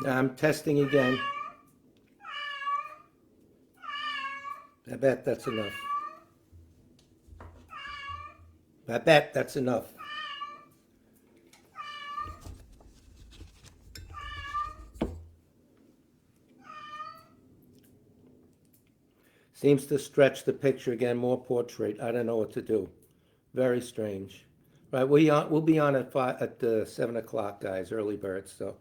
Now I'm testing again. I bet that's enough. I bet that's enough. Seems to stretch the picture again, more portrait. I don't know what to do. Very strange. Right, we'll be on at 7 o'clock, guys, early birds. So,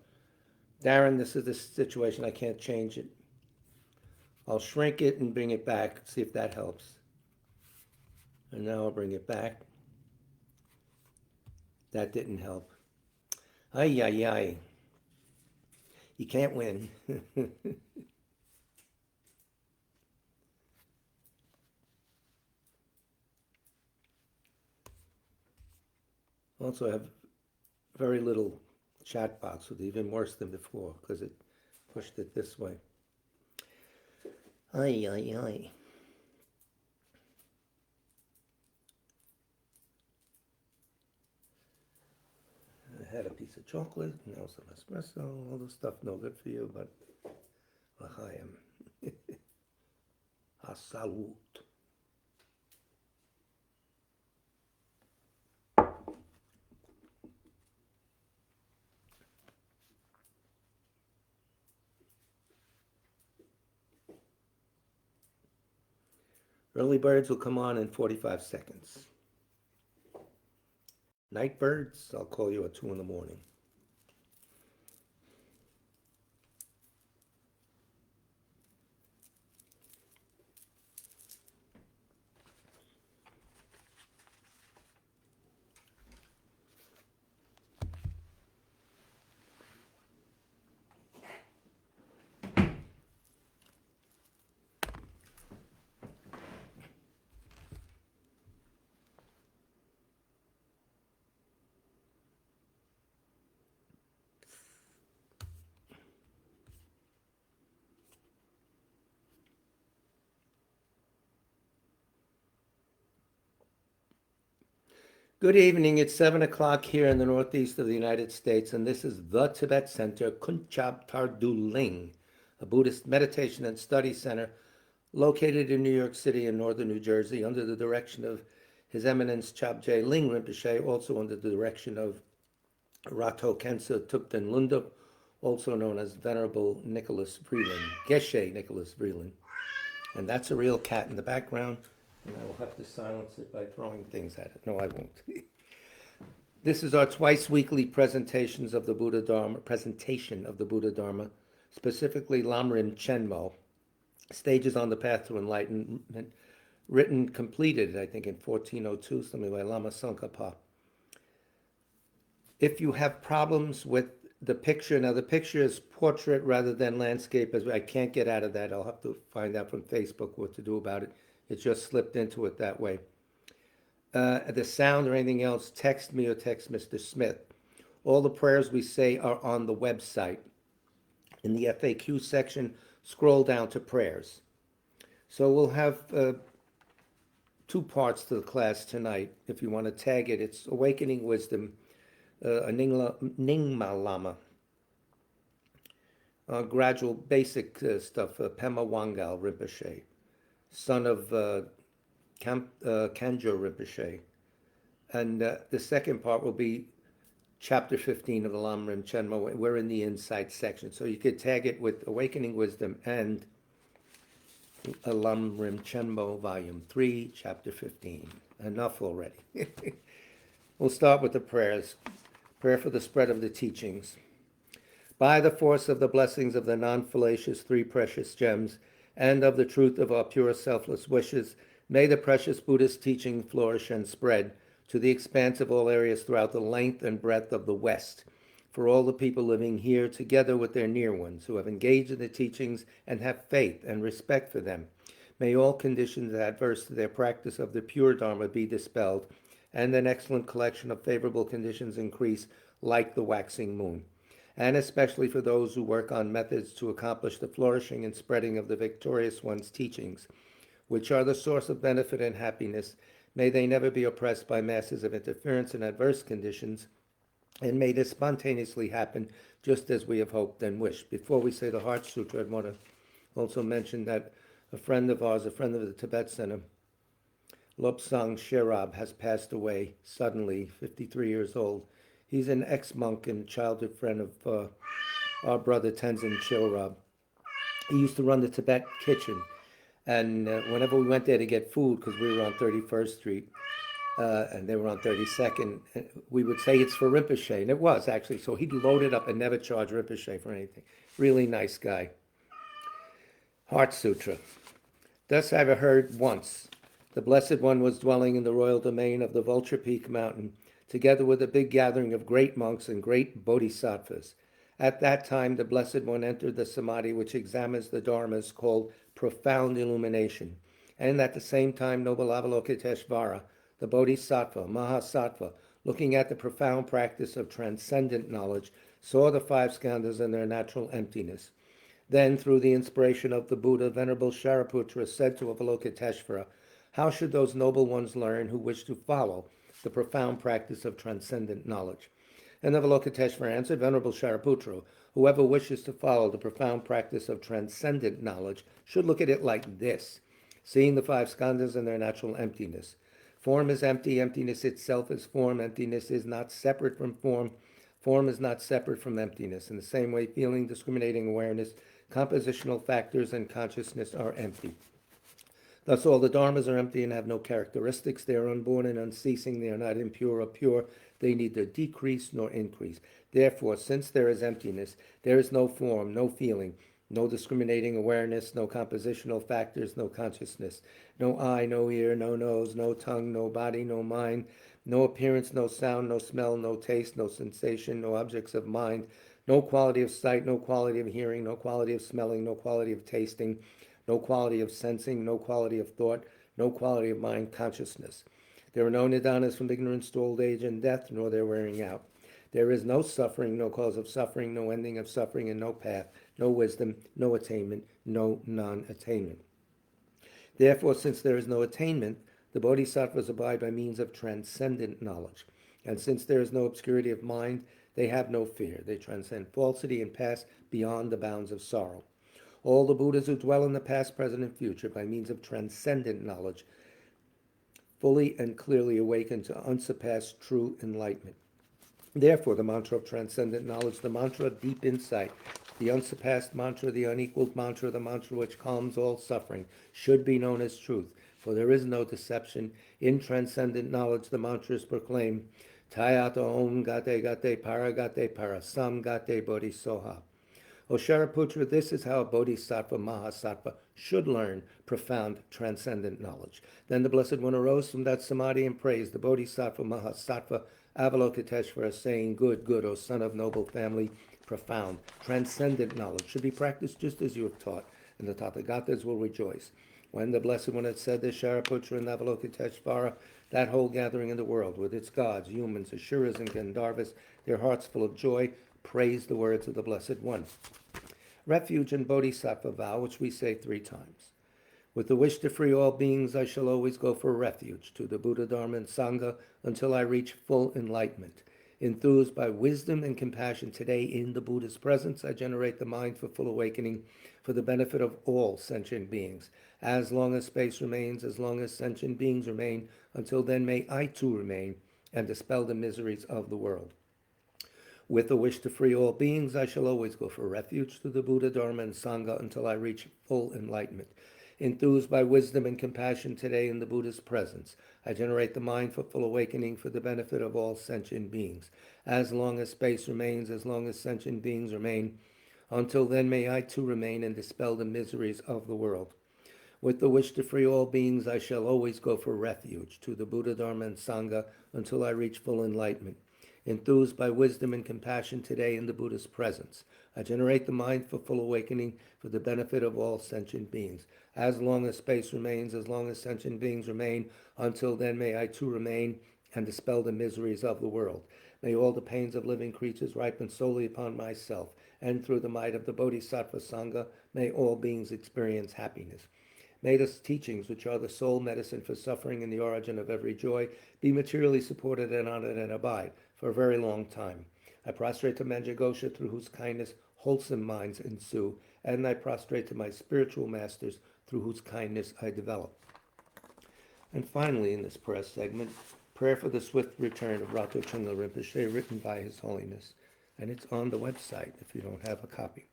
Darren, this is the situation. I can't change it. I'll shrink it and bring it back. See if that helps. And now I'll bring it back. That didn't help. Ay, ay, ay. You can't win. Also, I have very little chat box, with even worse than before because it pushed it this way. Ay, ay, ay. I had a piece of chocolate, now some espresso, all this stuff no good for you, but l'chaim. A salut. Early birds will come on in 45 seconds. Night birds, I'll call you at 2 in the morning. Good evening. It's 7 o'clock here in the northeast of the United States, and this is the Tibet Center, Kunchab Tarduling, a Buddhist meditation and study center located in New York City and northern New Jersey under the direction of His Eminence Chabje Ling Rinpoche, also under the direction of Rato Khensa Thupten Lunda, also known as Venerable Nicholas Vreeland, Geshe Nicholas Vreeland. And that's a real cat in the background, and I will have to silence it by throwing things at it. No, I won't. This is our twice weekly presentations of the Buddha Dharma, specifically Lamrim Chenmo, Stages on the Path to Enlightenment, completed, I think, in 1402, something by Lama Tsong-kha-pa. If you have problems with the picture, now the picture is portrait rather than landscape, as I can't get out of that. I'll have to find out from Facebook what to do about it. It just slipped into it that way. The sound or anything else, text me or text Mr. Smith. All the prayers we say are on the website. In the FAQ section, scroll down to prayers. So we'll have 2 parts to the class tonight. If you want to tag it, it's Awakening Wisdom, a Nyingma Lama. Gradual basic stuff, Pema Wangal Rinpoche, son of Kanjo Rinpoche. And the second part will be chapter 15 of the Lamrim Chenmo. We're in the Insight section. So you could tag it with Awakening Wisdom and Lamrim Chenmo, volume 3, chapter 15. Enough already. We'll start with the prayers. Prayer for the spread of the teachings. By the force of the blessings of the non-fallacious 3 precious gems and of the truth of our pure selfless wishes, may the precious Buddhist teaching flourish and spread to the expanse of all areas throughout the length and breadth of the West, for all the people living here, together with their near ones who have engaged in the teachings and have faith and respect for them. May all conditions adverse to their practice of the pure Dharma be dispelled, and an excellent collection of favorable conditions increase like the waxing moon. And especially for those who work on methods to accomplish the flourishing and spreading of the victorious one's teachings, which are the source of benefit and happiness, may they never be oppressed by masses of interference and adverse conditions, and may this spontaneously happen just as we have hoped and wished. Before we say the Heart Sutra, I'd want to also mention that a friend of ours, a friend of the Tibet Center, Lobsang Sherab, has passed away suddenly, 53 years old. He's an ex-monk and childhood friend of our brother Tenzin Chilrab. He used to run the Tibet kitchen, and whenever we went there to get food, because we were on 31st Street, and they were on 32nd, we would say it's for Rinpoche, and it was actually. So he'd load it up and never charge Rinpoche for anything. Really nice guy. Heart Sutra. Thus have I heard once. The Blessed One was dwelling in the royal domain of the Vulture Peak Mountain, together with a big gathering of great monks and great bodhisattvas. At that time, the Blessed One entered the samadhi which examines the dharmas, called profound illumination. And at the same time, noble Avalokiteshvara, the bodhisattva, mahasattva, looking at the profound practice of transcendent knowledge, saw the five skandhas in their natural emptiness. Then, through the inspiration of the Buddha, Venerable Shariputra said to Avalokiteshvara, how should those noble ones learn who wish to follow the profound practice of transcendent knowledge? And Avalokiteshvara answered, Venerable Shariputra, whoever wishes to follow the profound practice of transcendent knowledge should look at it like this, seeing the five skandhas in their natural emptiness. Form is empty, emptiness itself is form, emptiness is not separate from form, form is not separate from emptiness. In the same way, feeling, discriminating awareness, compositional factors, and consciousness are empty. Thus all the dharmas are empty and have no characteristics. They are unborn and unceasing. They are not impure or pure. They neither decrease nor increase. Therefore, since there is emptiness, there is no form, no feeling, no discriminating awareness, no compositional factors, no consciousness, no eye, no ear, no nose, no tongue, no body, no mind, no appearance, no sound, no smell, no taste, no sensation, no objects of mind, no quality of sight, no quality of hearing, no quality of smelling, no quality of tasting, no quality of sensing, no quality of thought, no quality of mind consciousness. There are no nidanas from ignorance to old age and death, nor their wearing out. There is no suffering, no cause of suffering, no ending of suffering, and no path, no wisdom, no attainment, no non-attainment. Therefore, since there is no attainment, the bodhisattvas abide by means of transcendent knowledge. And since there is no obscurity of mind, they have no fear. They transcend falsity and pass beyond the bounds of sorrow. All the Buddhas who dwell in the past, present, and future by means of transcendent knowledge fully and clearly awaken to unsurpassed true enlightenment. Therefore, the mantra of transcendent knowledge, the mantra of deep insight, the unsurpassed mantra, the unequaled mantra, the mantra which calms all suffering, should be known as truth. For there is no deception. In transcendent knowledge, the mantra is proclaimed, Tayata Om Gate Gate Paragate Parasam Gate Bodhisoha. O Shariputra, this is how a bodhisattva, mahasattva, should learn profound transcendent knowledge. Then the Blessed One arose from that samadhi and praised the bodhisattva, mahasattva, Avalokiteshvara, saying, Good, good, O son of noble family, profound, transcendent knowledge should be practiced just as you have taught, and the Tathagatas will rejoice. When the Blessed One had said this, Shariputra and Avalokiteshvara, that whole gathering in the world, with its gods, humans, Asuras, and Gandharvas, their hearts full of joy, praise the words of the Blessed One. Refuge and Bodhisattva vow, which we say 3 times. With the wish to free all beings, I shall always go for refuge to the Buddha, Dharma, and Sangha until I reach full enlightenment. Enthused by wisdom and compassion today in the Buddha's presence, I generate the mind for full awakening for the benefit of all sentient beings. As long as space remains, as long as sentient beings remain, until then may I too remain and dispel the miseries of the world. With the wish to free all beings, I shall always go for refuge to the Buddha, Dharma, and Sangha until I reach full enlightenment. Enthused by wisdom and compassion today in the Buddha's presence, I generate the mind for full awakening for the benefit of all sentient beings. As long as space remains, as long as sentient beings remain, until then may I too remain and dispel the miseries of the world. With the wish to free all beings, I shall always go for refuge to the Buddha, Dharma, and Sangha until I reach full enlightenment. Enthused by wisdom and compassion today in the Buddha's presence, I generate the mind for full awakening for the benefit of all sentient beings. As long as space remains, as long as sentient beings remain, until then may I too remain and dispel the miseries of the world. May all the pains of living creatures ripen solely upon myself, and through the might of the Bodhisattva Sangha, may all beings experience happiness. May the teachings, which are the sole medicine for suffering and the origin of every joy, be materially supported and honored and abide for a very long time. I prostrate to Manjagosha, through whose kindness wholesome minds ensue, and I prostrate to my spiritual masters, through whose kindness I develop. And finally, in this prayer segment, prayer for the swift return of Rato Chungla Rinpoche, written by His Holiness, and it's on the website if you don't have a copy.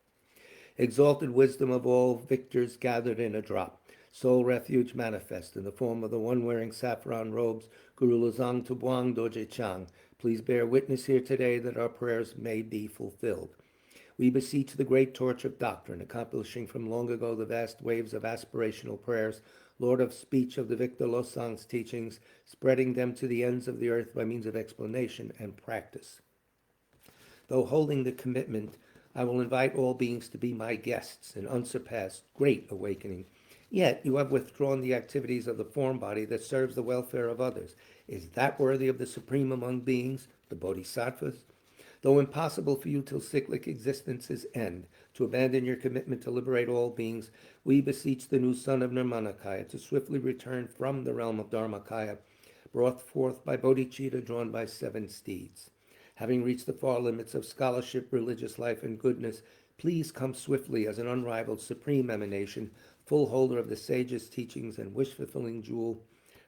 Exalted wisdom of all victors gathered in a drop, sole refuge manifest in the form of the one wearing saffron robes, Guru Lozang Tubuang Doje Chang. Please bear witness here today that our prayers may be fulfilled. We beseech the great torch of doctrine, accomplishing from long ago the vast waves of aspirational prayers, Lord of speech of the Victor Losang's teachings, spreading them to the ends of the earth by means of explanation and practice. Though holding the commitment, I will invite all beings to be my guests in unsurpassed great awakening. Yet you have withdrawn the activities of the form body that serves the welfare of others. Is that worthy of the supreme among beings, the bodhisattvas? Though impossible for you till cyclic existence's end to abandon your commitment to liberate all beings, we beseech the new son of Nirmanakaya to swiftly return from the realm of Dharmakaya, brought forth by bodhicitta drawn by 7 steeds. Having reached the far limits of scholarship, religious life, and goodness, please come swiftly as an unrivaled supreme emanation, full holder of the sage's teachings and wish-fulfilling jewel.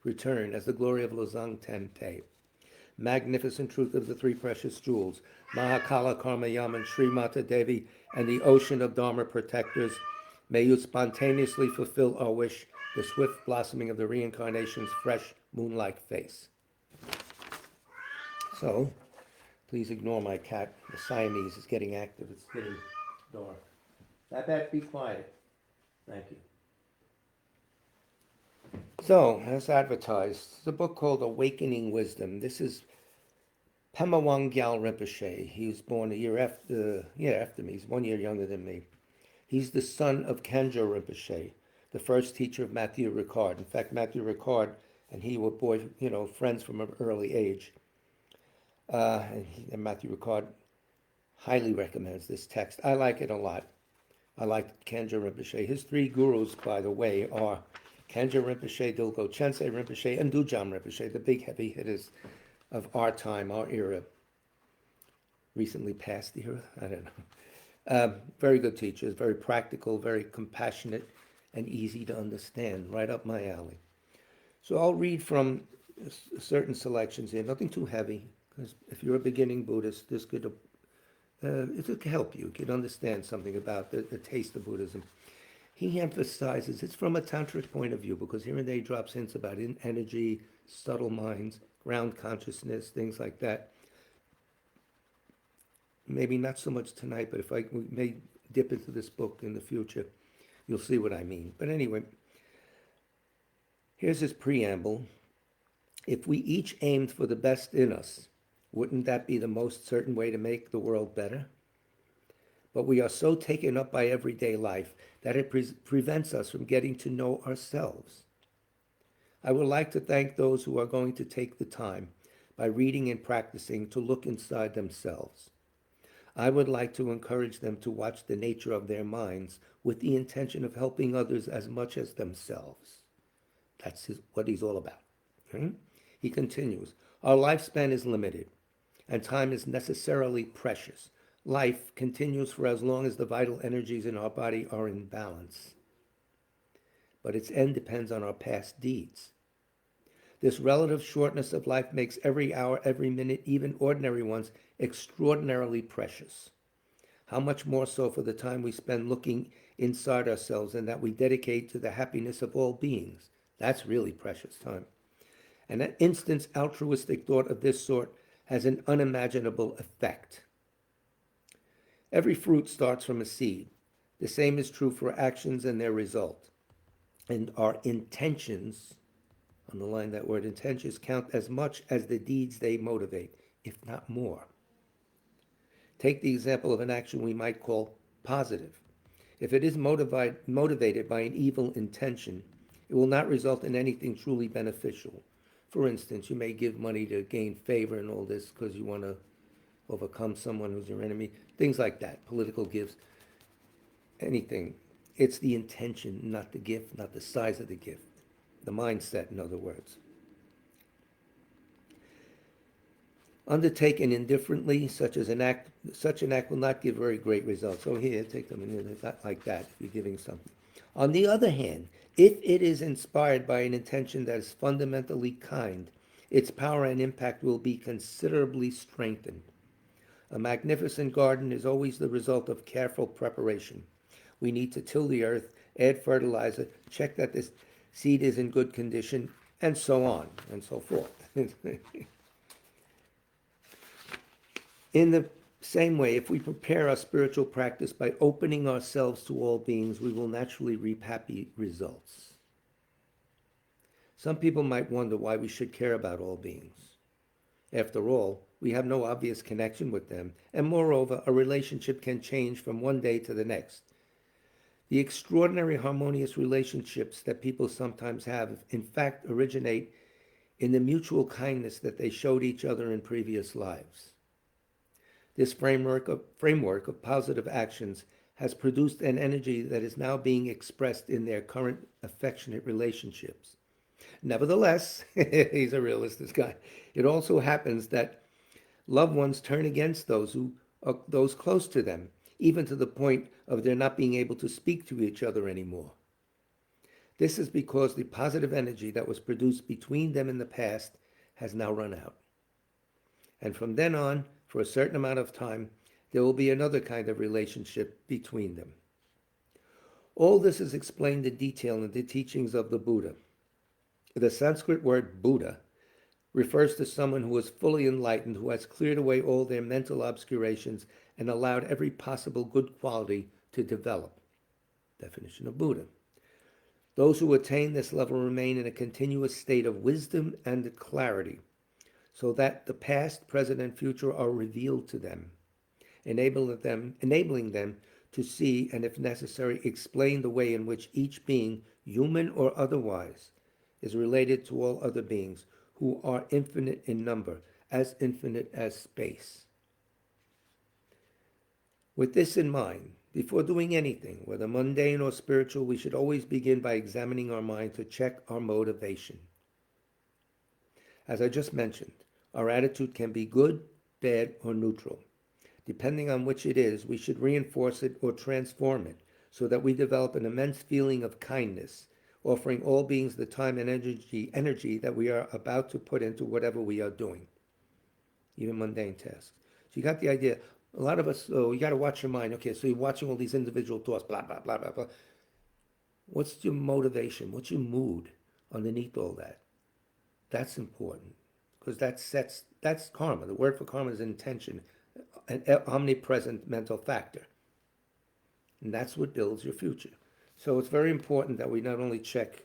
Return as the glory of Lozang Tente. Magnificent truth of the 3 precious jewels, Mahakala, Karma Yaman, Sri Mata Devi, and the ocean of Dharma protectors, may you spontaneously fulfill our wish, the swift blossoming of the reincarnation's fresh moon-like face. So, please ignore my cat. The Siamese is getting active. It's getting dark. That be quiet. Thank you. So, as advertised, it's a book called Awakening Wisdom. This is Pema Wangyal Rinpoche. He was born a year after me. He's 1 year younger than me. He's the son of Kanjo Rinpoche, the first teacher of Matthew Ricard. In fact, Matthew Ricard and he were friends from an early age. And Matthew Ricard highly recommends this text. I like it a lot. I like Kanjo Rinpoche. His 3 gurus, by the way, are Kanjo Rinpoche, Dilgo Chensei Rinpoche, and Dujam Rinpoche, the big heavy hitters of our time, our era. Recently past era, I don't know. Very good teachers, very practical, very compassionate, and easy to understand, right up my alley. So I'll read from certain selections here, nothing too heavy, because if you're a beginning Buddhist, this could help you. You could understand something about the taste of Buddhism. He emphasizes it's from a tantric point of view, because here and there he drops hints about energy, subtle minds, ground consciousness, things like that. Maybe not so much tonight, but if we may dip into this book in the future, you'll see what I mean. But anyway, here's his preamble. If we each aimed for the best in us, wouldn't that be the most certain way to make the world better? But we are so taken up by everyday life that it prevents us from getting to know ourselves. I would like to thank those who are going to take the time, by reading and practicing, to look inside themselves. I would like to encourage them to watch the nature of their minds with the intention of helping others as much as themselves. That's what he's all about. He continues, our lifespan is limited, and time is necessarily precious. Life continues for as long as the vital energies in our body are in balance. But its end depends on our past deeds. This relative shortness of life makes every hour, every minute, even ordinary ones, extraordinarily precious. How much more so for the time we spend looking inside ourselves and that we dedicate to the happiness of all beings. That's really precious time. And an instant's altruistic thought of this sort has an unimaginable effect. Every fruit starts from a seed. The same is true for actions and their result. And our intentions, underline that word, intentions, count as much as the deeds they motivate, if not more. Take the example of an action we might call positive. If it is motivated by an evil intention, it will not result in anything truly beneficial. For instance, you may give money to gain favor and all this because you want to overcome someone who's your enemy, things like that, political gifts, anything. It's the intention, not the gift, not the size of the gift, the mindset, in other words. Undertaken indifferently, such an act will not give very great results. Oh, here, take them, it's not like that if you're giving something. On the other hand, if it is inspired by an intention that is fundamentally kind, its power and impact will be considerably strengthened. A magnificent garden is always the result of careful preparation. We need to till the earth, add fertilizer, check that this seed is in good condition, and so on and so forth. In the same way, if we prepare our spiritual practice by opening ourselves to all beings, we will naturally reap happy results. Some people might wonder why we should care about all beings. After all, we have no obvious connection with them, and moreover, a relationship can change from one day to the next. The extraordinary harmonious relationships that people sometimes have, in fact, originate in the mutual kindness that they showed each other in previous lives. This framework of positive actions has produced an energy that is now being expressed in their current affectionate relationships. Nevertheless, he's a realist, this guy. It also happens that loved ones turn against those close to them, even to the point of their not being able to speak to each other anymore. This is because the positive energy that was produced between them in the past has now run out. And from then on, for a certain amount of time, there will be another kind of relationship between them. All this is explained in detail in the teachings of the Buddha. The Sanskrit word Buddha refers to someone who is fully enlightened, who has cleared away all their mental obscurations and allowed every possible good quality to develop. Definition of Buddha. Those who attain this level remain in a continuous state of wisdom and clarity, so that the past, present, and future are revealed to them, enabling them to see and, if necessary, explain the way in which each being, human or otherwise, is related to all other beings, who are infinite in number, as infinite as space. With this in mind, before doing anything, whether mundane or spiritual, we should always begin by examining our mind to check our motivation. As I just mentioned, our attitude can be good, bad, or neutral. Depending on which it is, we should reinforce it or transform it so that we develop an immense feeling of kindness, offering all beings the time and energy that we are about to put into whatever we are doing, even mundane tasks. So you got the idea. A lot of us, you got to watch your mind. Okay, so you're watching all these individual thoughts, blah, blah, blah, blah, blah. What's your motivation? What's your mood underneath all that? That's important, because that's karma. The word for karma is intention, an omnipresent mental factor. And that's what builds your future. So it's very important that we not only check,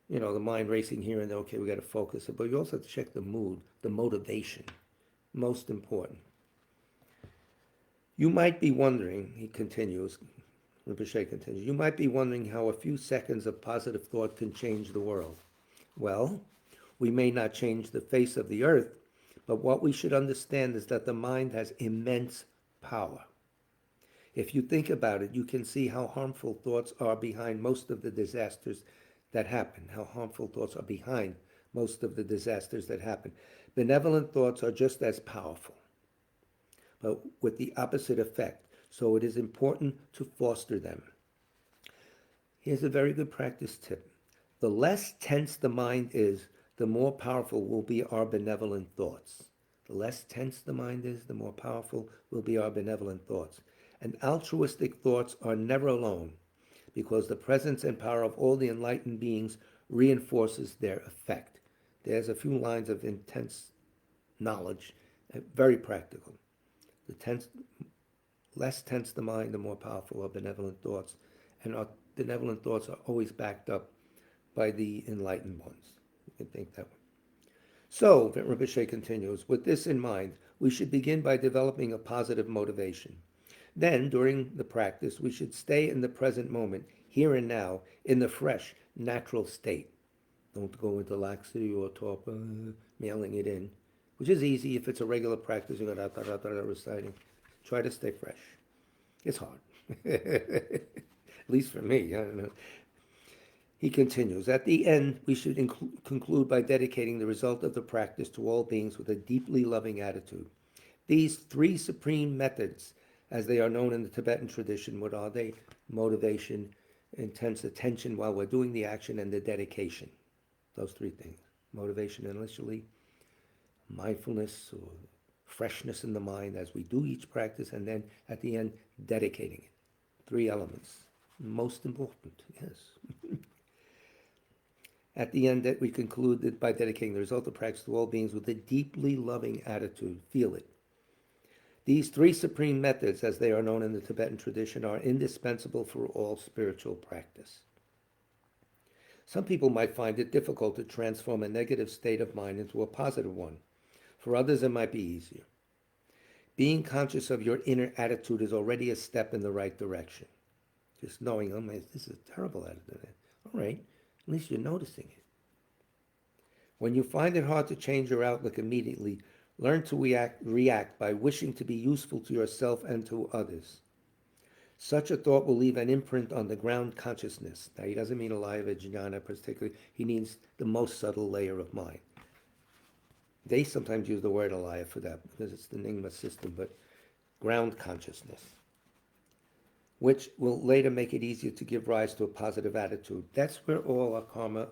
the mind racing here and there, okay, we got to focus, but you also have to check the mood, the motivation. Most important. You might be wondering, Rinpoche continues, you might be wondering how a few seconds of positive thought can change the world. Well, we may not change the face of the earth, but what we should understand is that the mind has immense power. If you think about it, you can see how harmful thoughts are behind most of the disasters that happen, Benevolent thoughts are just as powerful, but with the opposite effect, so it is important to foster them. Here's a very good practice tip. The less tense the mind is, the more powerful will be our benevolent thoughts. The less tense the mind is, the more powerful will be our benevolent thoughts. And altruistic thoughts are never alone, because the presence and power of all the enlightened beings reinforces their effect. There's a few lines of intense knowledge, very practical. Less tense the mind, the more powerful our benevolent thoughts. And our benevolent thoughts are always backed up by the enlightened ones. You can think that way. So, Rinpoche continues, with this in mind, we should begin by developing a positive motivation. Then, during the practice, we should stay in the present moment, here and now, in the fresh, natural state. Don't go into laxity or torpor, mailing it in, which is easy if it's a regular practice. You go reciting. Try to stay fresh. It's hard. At least for me. I don't know. He continues, at the end, we should conclude by dedicating the result of the practice to all beings with a deeply loving attitude. These three supreme methods, as they are known in the Tibetan tradition, what are they? Motivation, intense attention while we're doing the action, and the dedication. Those three things. Motivation initially, mindfulness or freshness in the mind as we do each practice, and then at the end, dedicating it. Three elements. Most important, yes. At the end, that we conclude by dedicating the result of practice to all beings with a deeply loving attitude. Feel it. These three supreme methods, as they are known in the Tibetan tradition, are indispensable for all spiritual practice. Some people might find it difficult to transform a negative state of mind into a positive one. For others, it might be easier. Being conscious of your inner attitude is already a step in the right direction. Just knowing, oh man, this is a terrible attitude. All right, at least you're noticing it. When you find it hard to change your outlook immediately, learn to react by wishing to be useful to yourself and to others. Such a thought will leave an imprint on the ground consciousness. Now, he doesn't mean alaya vijnana particularly. He means the most subtle layer of mind. They sometimes use the word alaya for that because it's the Nyingma system, but ground consciousness, which will later make it easier to give rise to a positive attitude. That's where all our karma,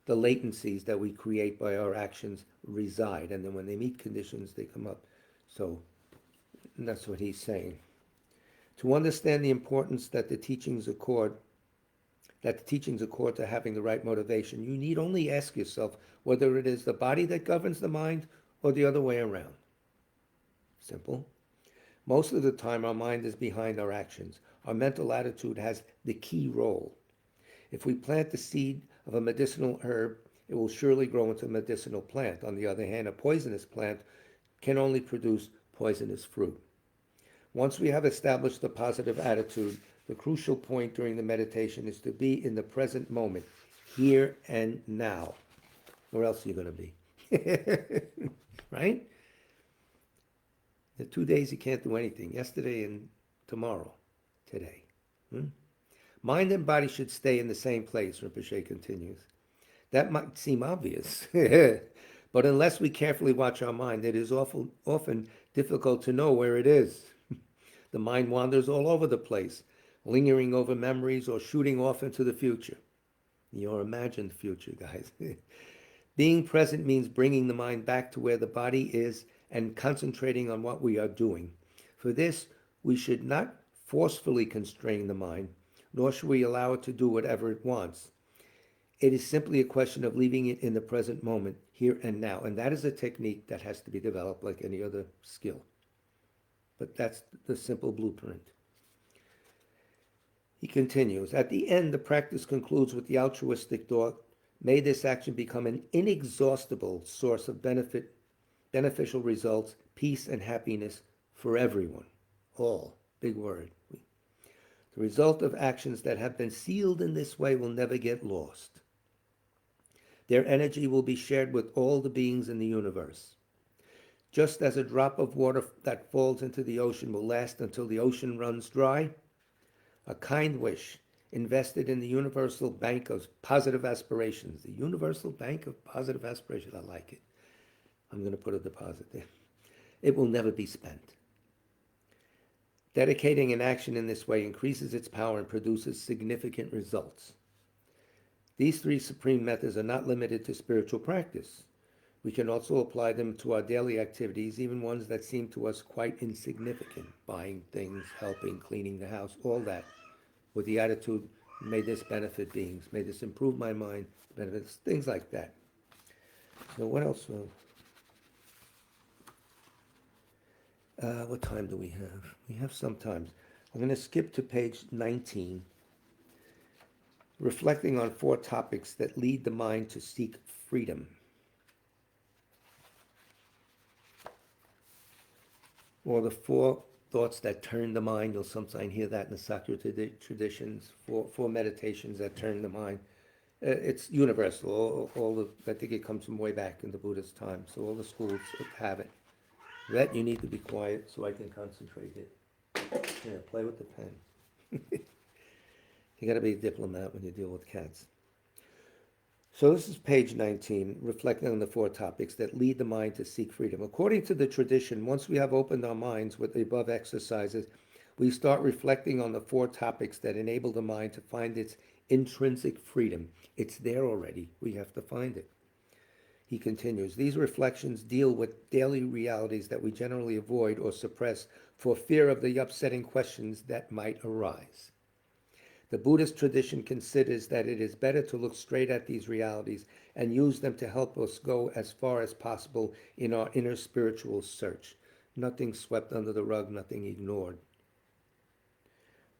the latencies that we create by our actions, reside. And then when they meet conditions, they come up. So that's what he's saying. To understand the importance that the teachings accord to having the right motivation, you need only ask yourself whether it is the body that governs the mind or the other way around. Simple. Most of the time, our mind is behind our actions. Our mental attitude has the key role. If we plant the seed of a medicinal herb, it will surely grow into a medicinal plant. On the other hand, a poisonous plant can only produce poisonous fruit. Once we have established the positive attitude, the crucial point during the meditation is to be in the present moment, here and now. Where else are you going to be? Right? The 2 days you can't do anything. Yesterday and tomorrow. Today. Mind and body should stay in the same place, Rinpoche continues. That might seem obvious. But unless we carefully watch our mind, it is often difficult to know where it is. The mind wanders all over the place, lingering over memories or shooting off into the future. Your imagined future, guys. Being present means bringing the mind back to where the body is and concentrating on what we are doing. For this, we should not forcefully constrain the mind, nor should we allow it to do whatever it wants. It is simply a question of leaving it in the present moment, here and now. And that is a technique that has to be developed like any other skill. But that's the simple blueprint. He continues, at the end, the practice concludes with the altruistic thought, may this action become an inexhaustible source of beneficial results, peace and happiness for everyone. All, big word. The result of actions that have been sealed in this way will never get lost. Their energy will be shared with all the beings in the universe. Just as a drop of water that falls into the ocean will last until the ocean runs dry, a kind wish invested in the universal bank of positive aspirations. The universal bank of positive aspirations. I like it. I'm going to put a deposit there. It will never be spent. Dedicating an action in this way increases its power and produces significant results. These three supreme methods are not limited to spiritual practice. We can also apply them to our daily activities, even ones that seem to us quite insignificant. Buying things, helping, cleaning the house, all that. With the attitude, may this benefit beings, may this improve my mind, benefits, things like that. So what else? What time do we have? We have some time. I'm going to skip to page 19, reflecting on 4 topics that lead the mind to seek freedom. Or the 4 thoughts that turn the mind. You'll sometimes hear that in the Sakya traditions, 4 meditations that turn the mind. It's universal. I think it comes from way back in the Buddha's time. So all the schools have it. That you need to be quiet so I can concentrate it. Yeah, play with the pen. You got to be a diplomat when you deal with cats. So this is page 19, reflecting on the four topics that lead the mind to seek freedom. According to the tradition, once we have opened our minds with the above exercises, we start reflecting on the four topics that enable the mind to find its intrinsic freedom. It's there already. We have to find it. He continues, these reflections deal with daily realities that we generally avoid or suppress for fear of the upsetting questions that might arise. The Buddhist tradition considers that it is better to look straight at these realities and use them to help us go as far as possible in our inner spiritual search. Nothing swept under the rug, nothing ignored.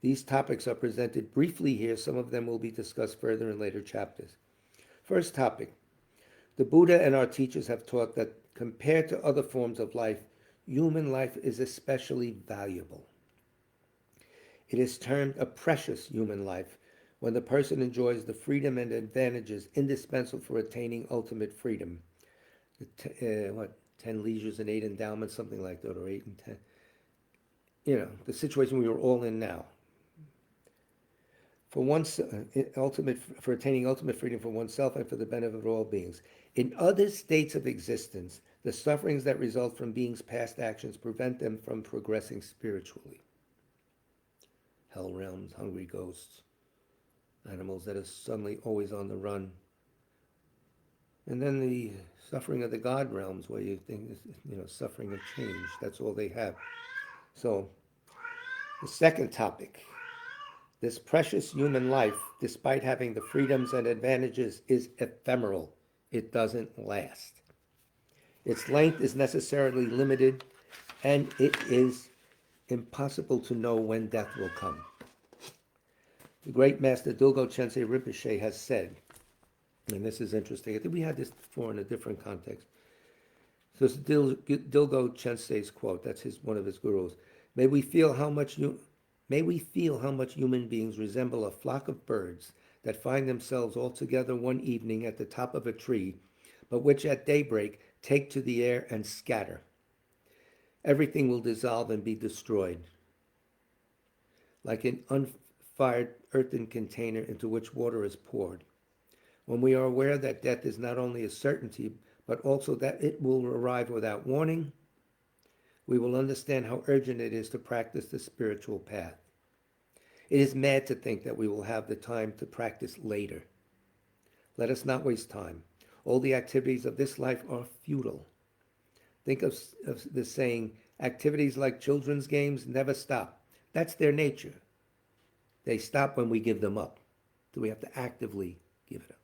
These topics are presented briefly here. Some of them will be discussed further in later chapters. First topic. The Buddha and our teachers have taught that compared to other forms of life, human life is especially valuable. It is termed a precious human life when the person enjoys the freedom and advantages indispensable for attaining ultimate freedom. 10 leisures and 8 endowments, something like that, or 8 and 10. The situation we are all in now. For attaining ultimate freedom for oneself and for the benefit of all beings. In other states of existence, the sufferings that result from beings' past actions prevent them from progressing spiritually. Hell realms, hungry ghosts, animals that are suddenly always on the run. And then the suffering of the God realms, where you think, suffering and change, that's all they have. So, the second topic, this precious human life, despite having the freedoms and advantages, is ephemeral. It doesn't last. Its length is necessarily limited, and it is impossible to know when death will come. The great master Dilgo Chensei Rinpoche has said, and this is interesting, I think we had this before in a different context. So it's Dilgo Chensei's quote, that's one of his gurus. May we feel how much human beings resemble a flock of birds that find themselves all together one evening at the top of a tree, but which at daybreak take to the air and scatter. Everything will dissolve and be destroyed. Like an unfired earthen container into which water is poured. When we are aware that death is not only a certainty, but also that it will arrive without warning, we will understand how urgent it is to practice the spiritual path. It is mad to think that we will have the time to practice later. Let us not waste time. All the activities of this life are futile. Think of the saying, activities like children's games never stop. That's their nature. They stop when we give them up. So we have to actively give it up.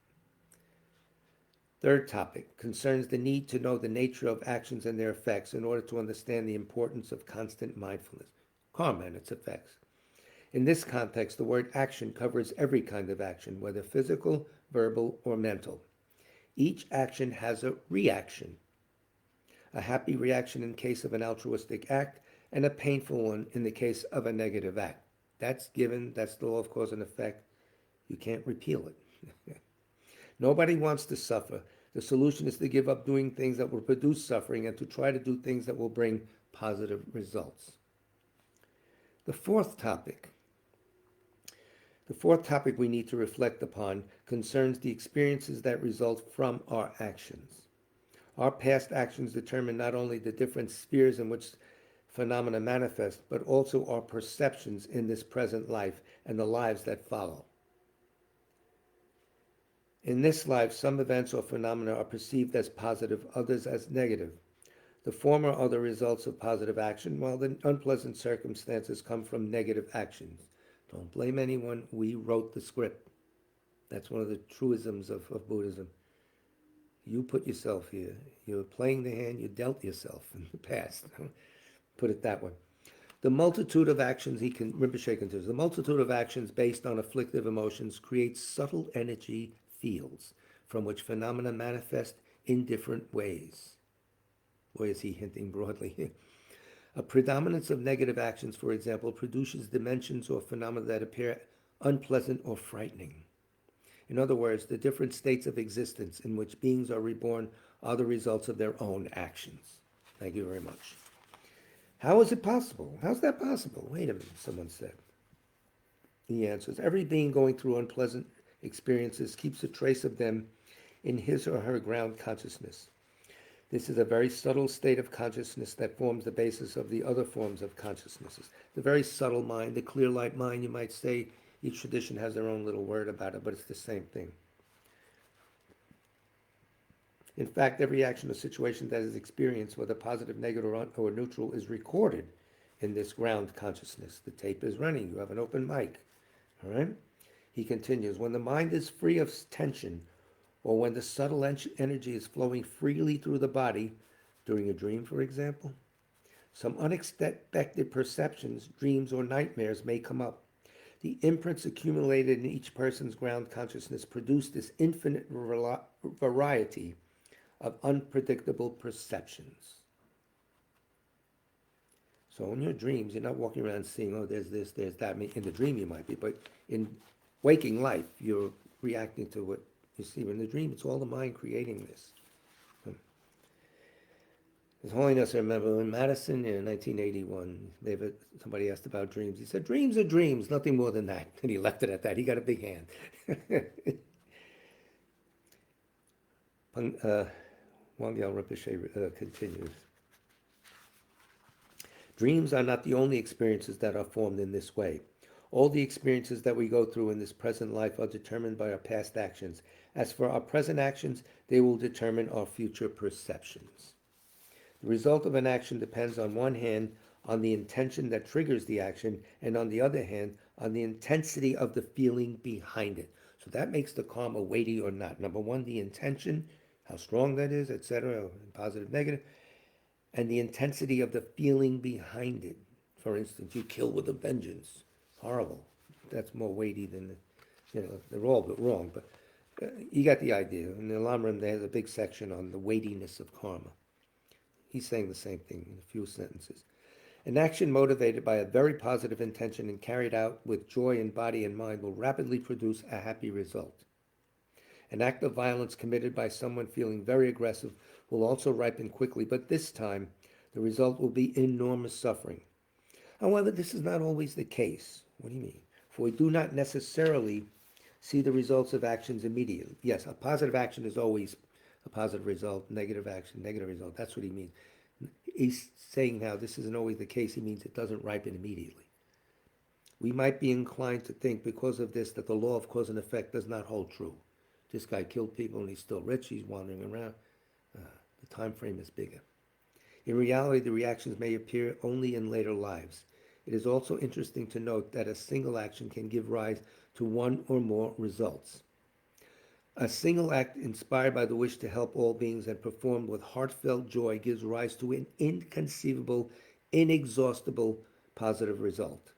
Third topic concerns the need to know the nature of actions and their effects in order to understand the importance of constant mindfulness, karma and its effects. In this context, the word action covers every kind of action, whether physical, verbal, or mental. Each action has a reaction. A happy reaction in case of an altruistic act, and a painful one in the case of a negative act. That's given, that's the law of cause and effect. You can't repeal it. Nobody wants to suffer. The solution is to give up doing things that will produce suffering and to try to do things that will bring positive results. The fourth topic we need to reflect upon concerns the experiences that result from our actions. Our past actions determine not only the different spheres in which phenomena manifest, but also our perceptions in this present life and the lives that follow. In this life, some events or phenomena are perceived as positive, others as negative. The former are the results of positive action, while the unpleasant circumstances come from negative actions. Don't blame anyone. We wrote the script. That's one of the truisms of Buddhism. You put yourself here. You're playing the hand you dealt yourself in the past. Put it that way. The multitude of actions, Rinpoche continues, the multitude of actions based on afflictive emotions creates subtle energy fields from which phenomena manifest in different ways. Boy, is he hinting broadly. A predominance of negative actions, for example, produces dimensions or phenomena that appear unpleasant or frightening. In other words, the different states of existence in which beings are reborn are the results of their own actions. Thank you very much. How is it possible? How's that possible? Wait a minute, someone said. He answers, every being going through unpleasant experiences keeps a trace of them in his or her ground consciousness. This is a very subtle state of consciousness that forms the basis of the other forms of consciousnesses. The very subtle mind, the clear light mind, you might say. Each tradition has their own little word about it, but it's the same thing. In fact, every action or situation that is experienced, whether positive, negative, or neutral, is recorded in this ground consciousness. The tape is running. You have an open mic. All right? He continues, when the mind is free of tension, or when the subtle energy is flowing freely through the body, during a dream, for example, some unexpected perceptions, dreams, or nightmares may come up. The imprints accumulated in each person's ground consciousness produce this infinite variety of unpredictable perceptions. So in your dreams, you're not walking around seeing, oh, there's this, there's that. I mean, in the dream you might be, but in waking life, you're reacting to what you see. In the dream, it's all the mind creating this. His Holiness, I remember in Madison in 1981, somebody asked about dreams. He said, dreams are dreams, nothing more than that. And he left it at that. He got a big hand. Wangyal Rinpoche continues. Dreams are not the only experiences that are formed in this way. All the experiences that we go through in this present life are determined by our past actions. As for our present actions, they will determine our future perceptions. The result of an action depends on one hand on the intention that triggers the action, and on the other hand on the intensity of the feeling behind it. So that makes the karma weighty or not. Number one, the intention, how strong that is, etc., positive, negative, and the intensity of the feeling behind it. For instance, you kill with a vengeance. Horrible. That's more weighty than, they're all but wrong, but you got the idea. In the LAM, there's a big section on the weightiness of karma. He's saying the same thing in a few sentences. An action motivated by a very positive intention and carried out with joy in body and mind will rapidly produce a happy result. An act of violence committed by someone feeling very aggressive will also ripen quickly, but this time the result will be enormous suffering. However, this is not always the case. What do you mean? For we do not necessarily see the results of actions immediately. Yes, a positive action is always a positive result, negative action, negative result. That's what he means. He's saying now this isn't always the case. He means it doesn't ripen immediately. We might be inclined to think because of this that the law of cause and effect does not hold true. This guy killed people and he's still rich. He's wandering around. The time frame is bigger. In reality, the reactions may appear only in later lives. It is also interesting to note that a single action can give rise to one or more results. A single act inspired by the wish to help all beings and performed with heartfelt joy gives rise to an inconceivable, inexhaustible positive result.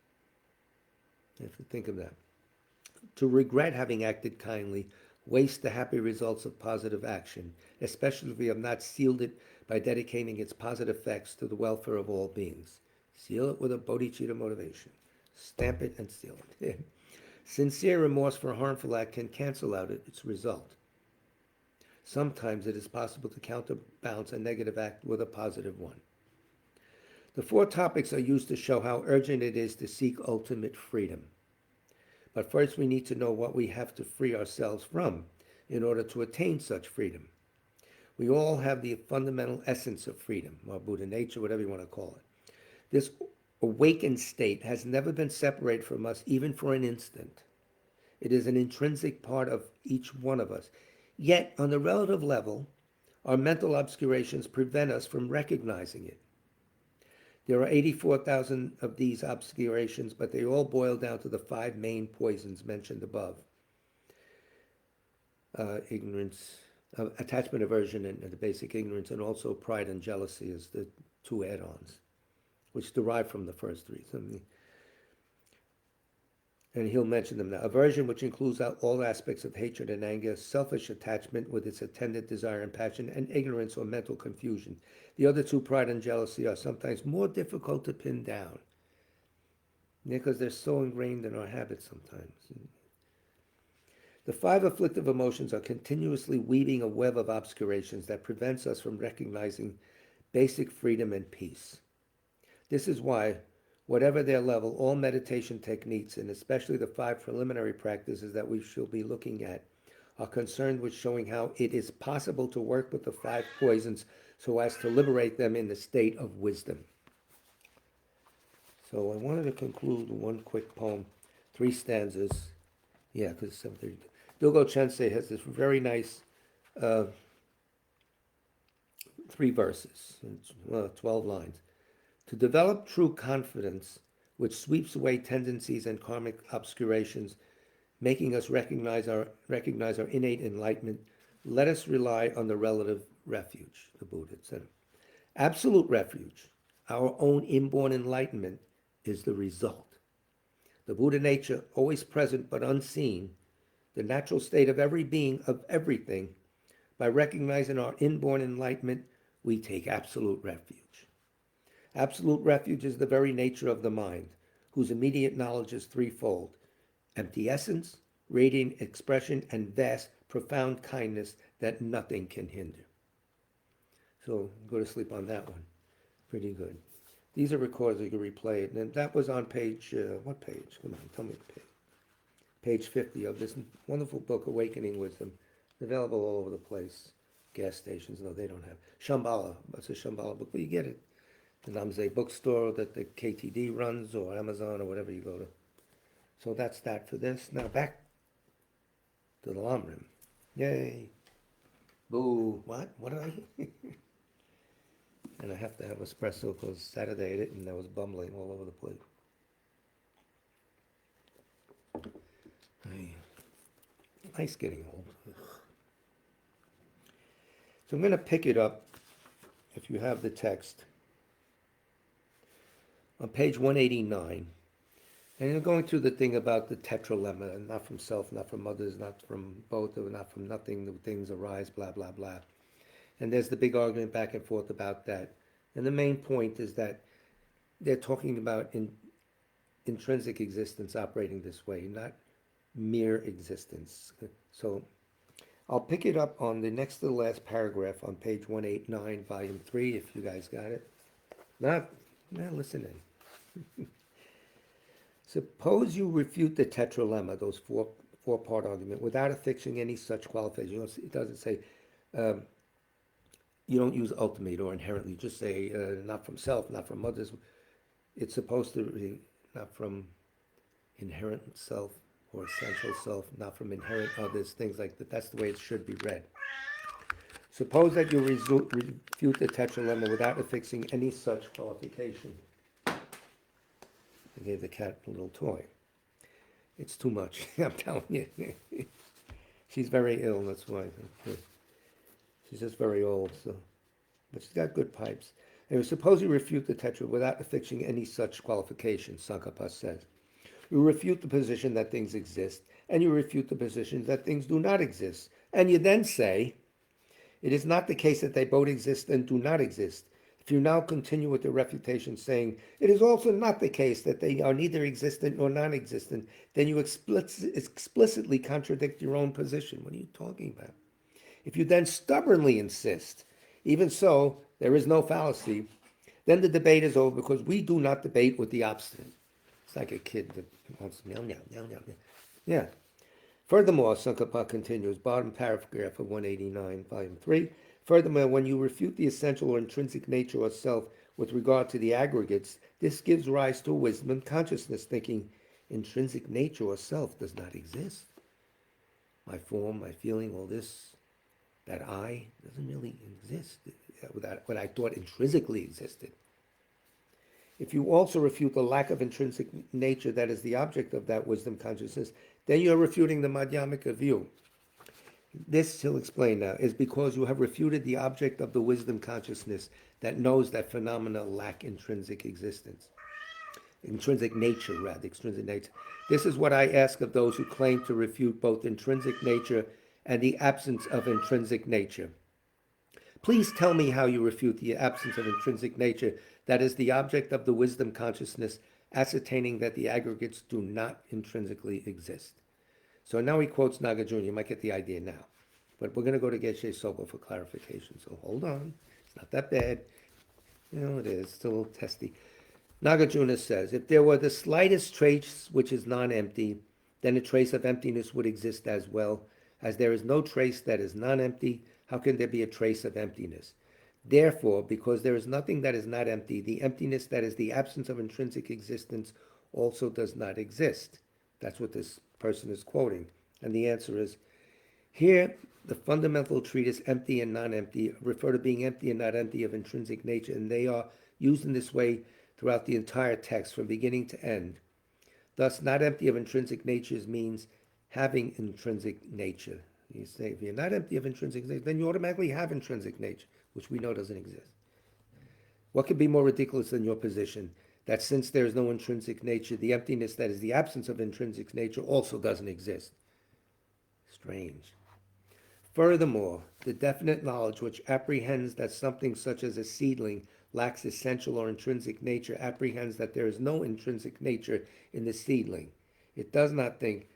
You have to think of that. To regret having acted kindly wastes the happy results of positive action, especially if we have not sealed it by dedicating its positive effects to the welfare of all beings. Seal it with a bodhicitta motivation. Stamp it and seal it. Sincere remorse for a harmful act can cancel out its result. Sometimes it is possible to counterbalance a negative act with a positive one. The 4 topics are used to show how urgent it is to seek ultimate freedom. But first we need to know what we have to free ourselves from in order to attain such freedom. We all have the fundamental essence of freedom, or Buddha nature, whatever you want to call it. This awakened state has never been separated from us even for an instant. It is an intrinsic part of each one of us. Yet, on the relative level, our mental obscurations prevent us from recognizing it. There are 84,000 of these obscurations, but they all boil down to the 5 main poisons mentioned above. Ignorance, attachment, aversion, and the basic ignorance, and also pride and jealousy as the 2 add-ons, which derive from the first 3. And he'll mention them now. Aversion, which includes all aspects of hatred and anger, selfish attachment with its attendant desire and passion, and ignorance or mental confusion. The other 2, pride and jealousy, are sometimes more difficult to pin down because they're so ingrained in our habits sometimes. The 5 afflictive emotions are continuously weaving a web of obscurations that prevents us from recognizing basic freedom and peace. This is why, whatever their level, all meditation techniques, and especially the 5 preliminary practices that we shall be looking at, are concerned with showing how it is possible to work with the five poisons so as to liberate them in the state of wisdom. So I wanted to conclude one quick poem, 3 stanzas. Yeah, because it's 7:30. Dilgo Chensei has this very nice 3 verses, 12 lines. To develop true confidence, which sweeps away tendencies and karmic obscurations, making us recognize our innate enlightenment, let us rely on the relative refuge, the Buddha said. Absolute refuge, our own inborn enlightenment, is the result. The Buddha nature, always present but unseen, the natural state of every being, of everything, by recognizing our inborn enlightenment, we take absolute refuge. Absolute refuge is the very nature of the mind, whose immediate knowledge is threefold: empty essence, radiant expression, and vast, profound kindness that nothing can hinder. So go to sleep on that one. Pretty good. These are recorded, you can replay it. And that was on page, what page? Come on, tell me the page. Page 50 of this wonderful book, Awakening Wisdom. Available all over the place. Gas stations, no, they don't have. Shambhala, it's a Shambhala book, but you get it. The Namze bookstore that the KTD runs, or Amazon, or whatever you go to. So that's that for this. Now back to the LAM room. Yay. Boo. What? What did I... And I have to have espresso because Saturday I didn't, and I was bumbling all over the place. Nice getting old. So I'm going to pick it up, if you have the text, on page 189. And you're going through the thing about the tetralemma, not from self, not from others, not from both, or not from nothing, the things arise, blah, blah, blah. And there's the big argument back and forth about that. And the main point is that they're talking about intrinsic existence operating this way, not mere existence. So I'll pick it up on the next to the last paragraph on page 189, volume 3, if you guys got it. Not listen in. Suppose you refute the tetralemma, those four-part argument, without affixing any such qualification. It doesn't say... you don't use ultimate or inherently. You just say not from self, not from others. It's supposed to be not from inherent self or essential self, not from inherent others, things like that. That's the way it should be read. Suppose that you refute the tetralemma without affixing any such qualification. I gave the cat a little toy. It's too much, I'm telling you. She's very ill, that's why. She's just very old, so, but she's got good pipes. Anyway, suppose you refute the tetra without affixing any such qualification, Tsong-kha-pa says. You refute the position that things exist, and you refute the position that things do not exist. And you then say, it is not the case that they both exist and do not exist. If you now continue with the refutation saying, it is also not the case that they are neither existent nor non-existent, then you explicitly contradict your own position. What are you talking about? If you then stubbornly insist, even so, there is no fallacy, then the debate is over because we do not debate with the obstinate. It's like a kid that wants meow, meow, meow, meow. Yeah. Furthermore, Tsong-kha-pa continues, bottom paragraph of 189, volume 3. Furthermore, when you refute the essential or intrinsic nature of self with regard to the aggregates, this gives rise to wisdom and consciousness, thinking intrinsic nature or self does not exist. My form, my feeling, all this, that I doesn't really exist, what I thought intrinsically existed. If you also refute the lack of intrinsic nature that is the object of that wisdom consciousness, then you're refuting the Madhyamika view. This, he'll explain now, is because you have refuted the object of the wisdom consciousness that knows that phenomena lack intrinsic existence. Intrinsic nature, rather, extrinsic nature. This is what I ask of those who claim to refute both intrinsic nature and the absence of intrinsic nature. Please tell me how you refute the absence of intrinsic nature that is the object of the wisdom consciousness, ascertaining that the aggregates do not intrinsically exist. So now he quotes Nagarjuna. You might get the idea now. But we're going to go to Geshe Soba for clarification. So hold on. It's not that bad. You know, it is. It's a little testy. Nagarjuna says, if there were the slightest trace which is non-empty, then a trace of emptiness would exist as well. As there is no trace that is non-empty, how can there be a trace of emptiness? Therefore, because there is nothing that is not empty, the emptiness that is the absence of intrinsic existence also does not exist. That's what this person is quoting. And the answer is, here, the fundamental treatise, empty and non-empty, refer to being empty and not empty of intrinsic nature, and they are used in this way throughout the entire text, from beginning to end. Thus, not empty of intrinsic natures means having intrinsic nature. You say, if you're not empty of intrinsic nature, then you automatically have intrinsic nature, which we know doesn't exist. What could be more ridiculous than your position? That since there is no intrinsic nature, the emptiness that is the absence of intrinsic nature also doesn't exist. Strange. Furthermore, the definite knowledge which apprehends that something such as a seedling lacks essential or intrinsic nature apprehends that there is no intrinsic nature in the seedling. It does not think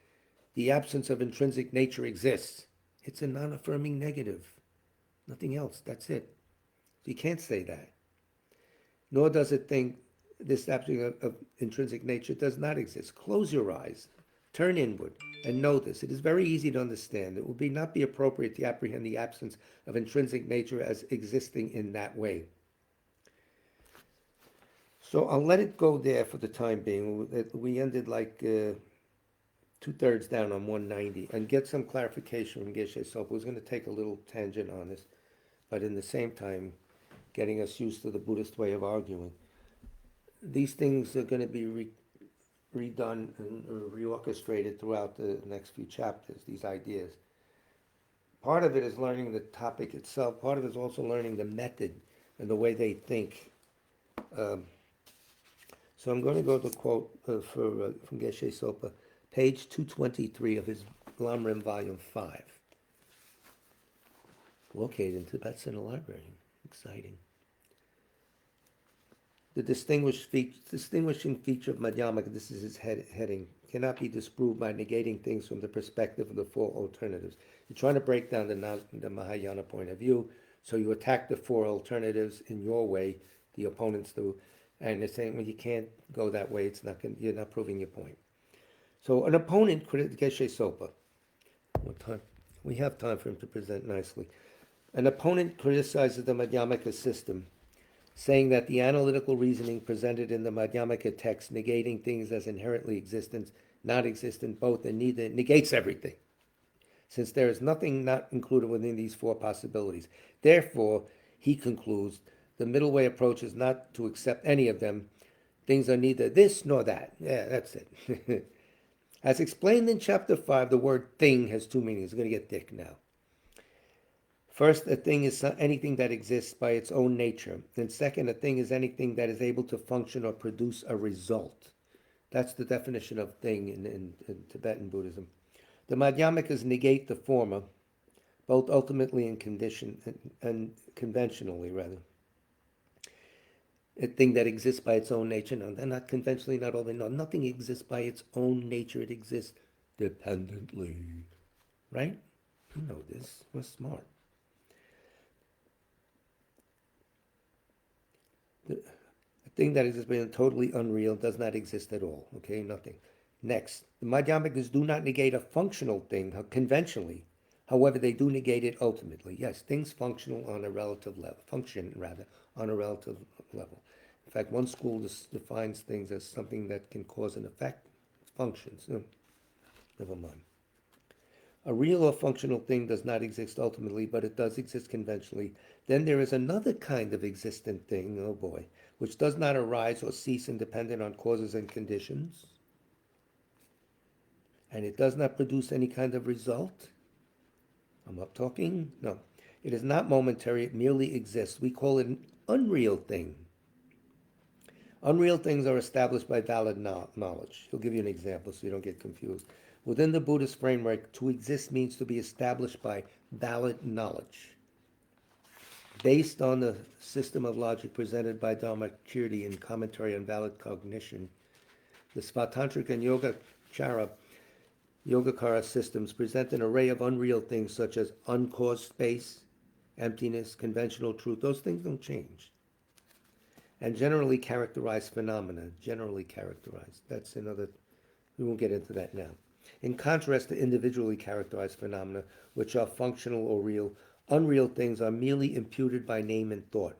the absence of intrinsic nature exists. It's a non-affirming negative. Nothing else. That's it. You can't say that. Nor does it think this absence of intrinsic nature does not exist. Close your eyes. Turn inward and know this. It is very easy to understand. It would not be appropriate to apprehend the absence of intrinsic nature as existing in that way. So I'll let it go there for the time being. We ended like 2/3 down on 190 and get some clarification from Geshe Sopa, who's going to take a little tangent on this, but in the same time, getting us used to the Buddhist way of arguing. These things are going to be redone and reorchestrated throughout the next few chapters, these ideas. Part of it is learning the topic itself. Part of it is also learning the method and the way they think. So I'm going to go to quote from Geshe Sopa, page 223 of his LAM volume 5. Located in Tibet Center Library. Exciting. The distinguishing feature of Madhyamaka, this is his heading, cannot be disproved by negating things from the perspective of the four alternatives. You're trying to break down the Mahayana point of view, so you attack the four alternatives in your way, the opponents do, and they're saying, well, you can't go that way, you're not proving your point. So an opponent, Geshe Sopa, we have time for him to present nicely. An opponent criticizes the Madhyamaka system, saying that the analytical reasoning presented in the Madhyamaka text, negating things as inherently existent, not existent, both and neither, negates everything, since there is nothing not included within these four possibilities. Therefore, he concludes, the middle way approach is not to accept any of them. Things are neither this nor that. Yeah, that's it. As explained in chapter 5, the word thing has two meanings. We're going to get thick now. First, a thing is anything that exists by its own nature. And second, a thing is anything that is able to function or produce a result. That's the definition of thing in Tibetan Buddhism. The Madhyamikas negate the former, both ultimately and conventionally, rather. A thing that exists by its own nature. No, they're not conventionally, not all they know. Nothing exists by its own nature. It exists dependently. Right? You know this. We're smart. A thing that exists by totally unreal does not exist at all. Okay, nothing. Next, the Madhyamikas do not negate a functional thing conventionally. However, they do negate it ultimately. Yes, things function on a relative level. In fact, one school defines things as something that can cause an effect. Functions. Never mind. A real or functional thing does not exist ultimately, but it does exist conventionally. Then there is another kind of existent thing, oh boy, which does not arise or cease independent on causes and conditions. And it does not produce any kind of result. I'm up talking? No. It is not momentary, it merely exists. We call it an unreal thing. Unreal things are established by valid knowledge. He'll give you an example so you don't get confused. Within the Buddhist framework, to exist means to be established by valid knowledge. Based on the system of logic presented by Dharmakirti in Commentary on Valid Cognition, the Svatantrika and Yogacara systems present an array of unreal things such as uncaused space, emptiness, conventional truth. Those things don't change. And generally characterized phenomena. Generally characterized. That's another, we won't get into that now. In contrast to individually characterized phenomena, which are functional or real, unreal things are merely imputed by name and thought.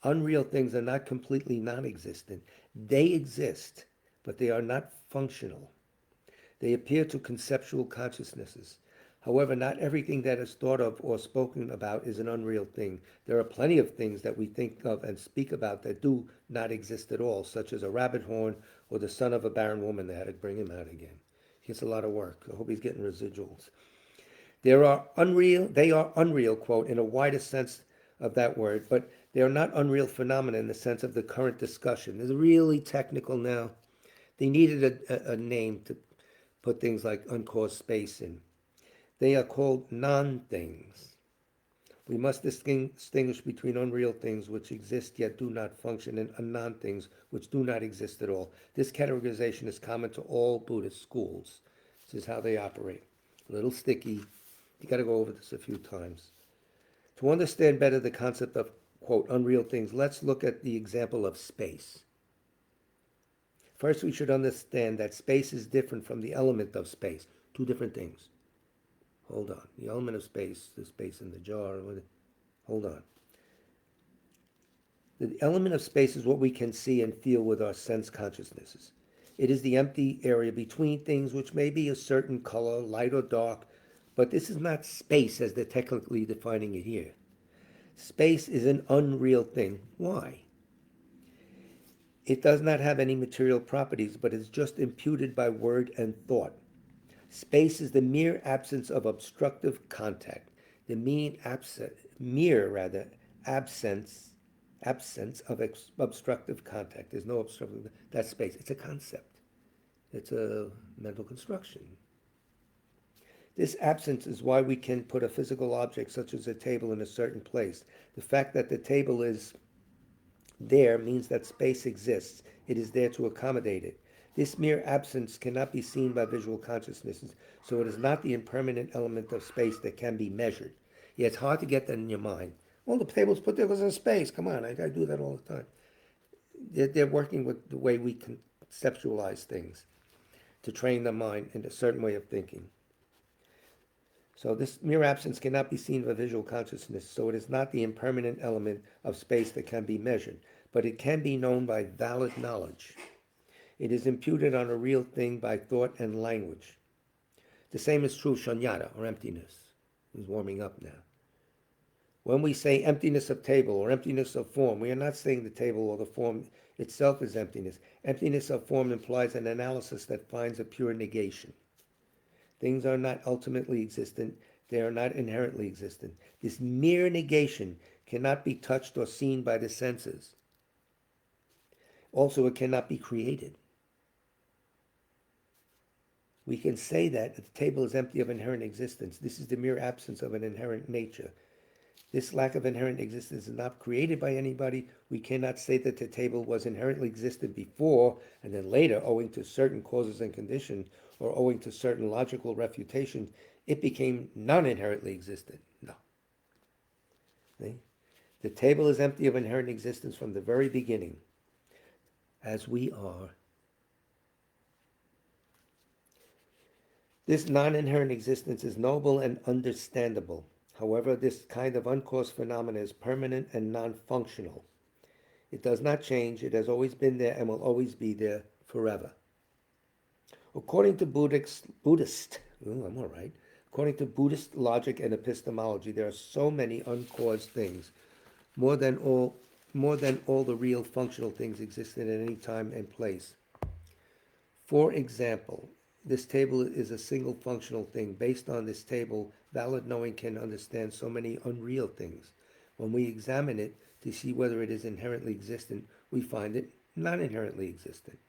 Unreal things are not completely non-existent. They exist, but they are not functional. They appear to conceptual consciousnesses. However, not everything that is thought of or spoken about is an unreal thing. There are plenty of things that we think of and speak about that do not exist at all, such as a rabbit horn or the son of a barren woman. They had to bring him out again. He gets a lot of work. I hope he's getting residuals. They are unreal, quote, in a wider sense of that word, but they are not unreal phenomena in the sense of the current discussion. It's really technical now. They needed a name to put things like uncaused space in. They are called non-things. We must distinguish between unreal things which exist yet do not function and non-things which do not exist at all. This categorization is common to all Buddhist schools. This is how they operate. A little sticky. You got to go over this a few times. To understand better the concept of, quote, unreal things, let's look at the example of space. First, we should understand that space is different from the element of space. Two different things. Hold on. The element of space, the space in the jar. Hold on. The element of space is what we can see and feel with our sense consciousnesses. It is the empty area between things which may be a certain color, light or dark, but this is not space as they're technically defining it here. Space is an unreal thing. Why? It does not have any material properties, but is just imputed by word and thought. Space is the mere absence of obstructive contact. The absence of obstructive contact. There's no obstructive. That's space. It's a concept. It's a mental construction. This absence is why we can put a physical object such as a table in a certain place. The fact that the table is there means that space exists. It is there to accommodate it. This mere absence cannot be seen by visual consciousnesses, so it is not the impermanent element of space that can be measured. Yeah, it's hard to get that in your mind. Well, the table's put there because of space. Come on, I do that all the time. They're working with the way we conceptualize things to train the mind in a certain way of thinking. So this mere absence cannot be seen by visual consciousness, so it is not the impermanent element of space that can be measured, but it can be known by valid knowledge. It is imputed on a real thing by thought and language. The same is true of shunyata, or emptiness. It's warming up now. When we say emptiness of table or emptiness of form, we are not saying the table or the form itself is emptiness. Emptiness of form implies an analysis that finds a pure negation. Things are not ultimately existent. They are not inherently existent. This mere negation cannot be touched or seen by the senses. Also, it cannot be created. We can say that the table is empty of inherent existence. This is the mere absence of an inherent nature. This lack of inherent existence is not created by anybody. We cannot say that the table was inherently existent before and then later, owing to certain causes and conditions, or owing to certain logical refutations, it became non-inherently existent. No. See? The table is empty of inherent existence from the very beginning, as we are. This non-inherent existence is noble and understandable. However, this kind of uncaused phenomena is permanent and non-functional. It does not change. It has always been there and will always be there forever. According to Buddhist logic and epistemology, there are so many uncaused things, more than all the real functional things existing at any time and place. For example, this table is a single functional thing. Based on this table, valid knowing can understand so many unreal things. When we examine it to see whether it is inherently existent, we find it not inherently existent.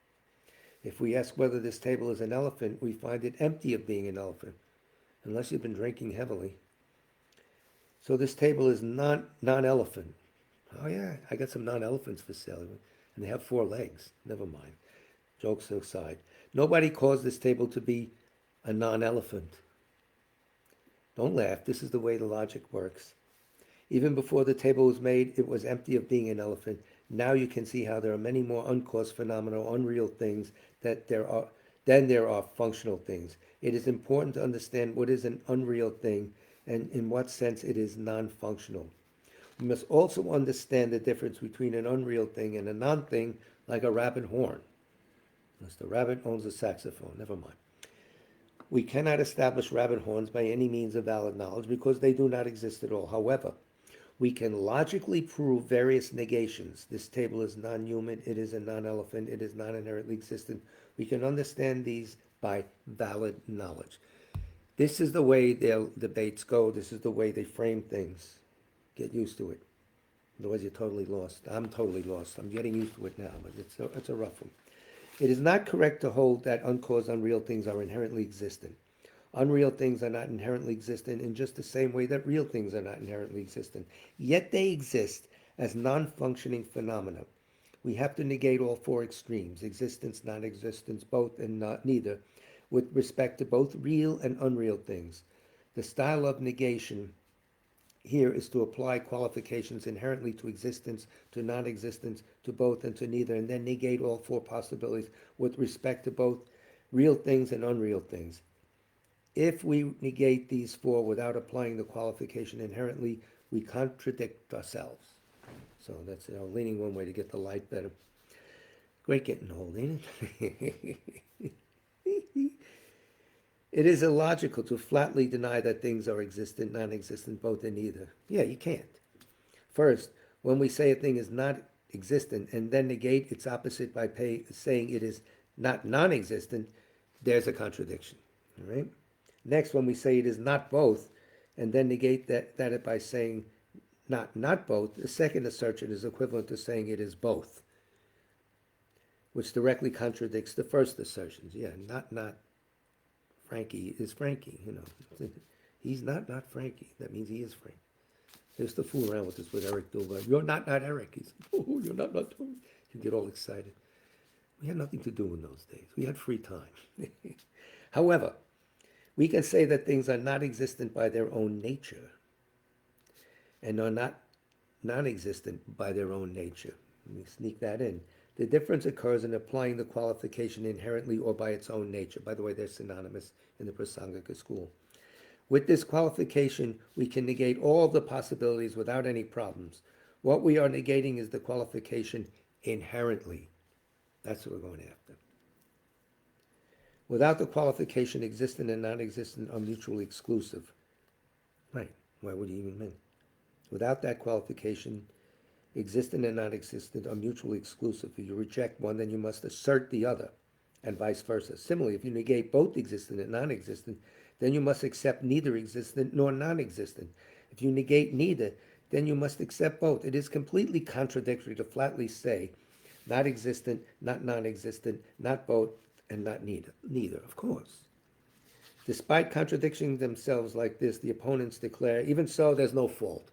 If we ask whether this table is an elephant, we find it empty of being an elephant, unless you've been drinking heavily. So this table is non-elephant. Oh yeah, I got some non-elephants for sale, and they have 4 legs. Never mind. Jokes aside. Nobody caused this table to be a non-elephant. Don't laugh. This is the way the logic works. Even before the table was made, it was empty of being an elephant. Now you can see how there are many more uncaused phenomena, unreal things, that there Then there are functional things. It is important to understand what is an unreal thing and in what sense it is non-functional. We must also understand the difference between an unreal thing and a non-thing, like a rabbit horn. Unless the rabbit owns a saxophone, never mind. We cannot establish rabbit horns by any means of valid knowledge because they do not exist at all. However, we can logically prove various negations. This table is non-human, it is a non-elephant, it is not inherently existent. We can understand these by valid knowledge. This is the way their debates go. This is the way they frame things. Get used to it. Otherwise, you're totally lost. I'm totally lost. I'm getting used to it now, but it's a rough one. It is not correct to hold that uncaused, unreal things are inherently existent. Unreal things are not inherently existent in just the same way that real things are not inherently existent. Yet they exist as non-functioning phenomena. We have to negate all four extremes, existence, non-existence, both and not neither, with respect to both real and unreal things. The style of negation here is to apply qualifications inherently to existence, to non-existence, to both and to neither, and then negate all four possibilities with respect to both real things and unreal things. If we negate these four without applying the qualification inherently, we contradict ourselves. So that's leaning one way to get the light better. Great getting old, ain't it? It is illogical to flatly deny that things are existent, non-existent, both and neither. Yeah, you can't. First, when we say a thing is not existent and then negate its opposite by saying it is not non-existent, there's a contradiction. All right? Next, when we say it is not both and then negate that by saying not both, the second assertion is equivalent to saying it is both, which directly contradicts the first assertions. Yeah, not Frankie is Frankie, He's not Frankie. That means he is Frank. They used to fool around with this with Eric Dulva. You're not Eric. He's, oh, you're not. You get all excited. We had nothing to do in those days. We had free time. However, we can say that things are not existent by their own nature and are not non-existent by their own nature. Let me sneak that in. The difference occurs in applying the qualification inherently or by its own nature. By the way, they're synonymous in the Prasangika school. With this qualification, we can negate all the possibilities without any problems. What we are negating is the qualification inherently. That's what we're going after. Without the qualification, existent and non-existent are mutually exclusive. Right. Why would you even mean? Without that qualification, existent and non-existent are mutually exclusive. If you reject one, then you must assert the other, and vice versa. Similarly, if you negate both existent and non-existent, then you must accept neither existent nor non-existent. If you negate neither, then you must accept both. It is completely contradictory to flatly say not existent, not non-existent, not both, and not neither. Neither, of course. Despite contradicting themselves like this, the opponents declare, even so, there's no fault.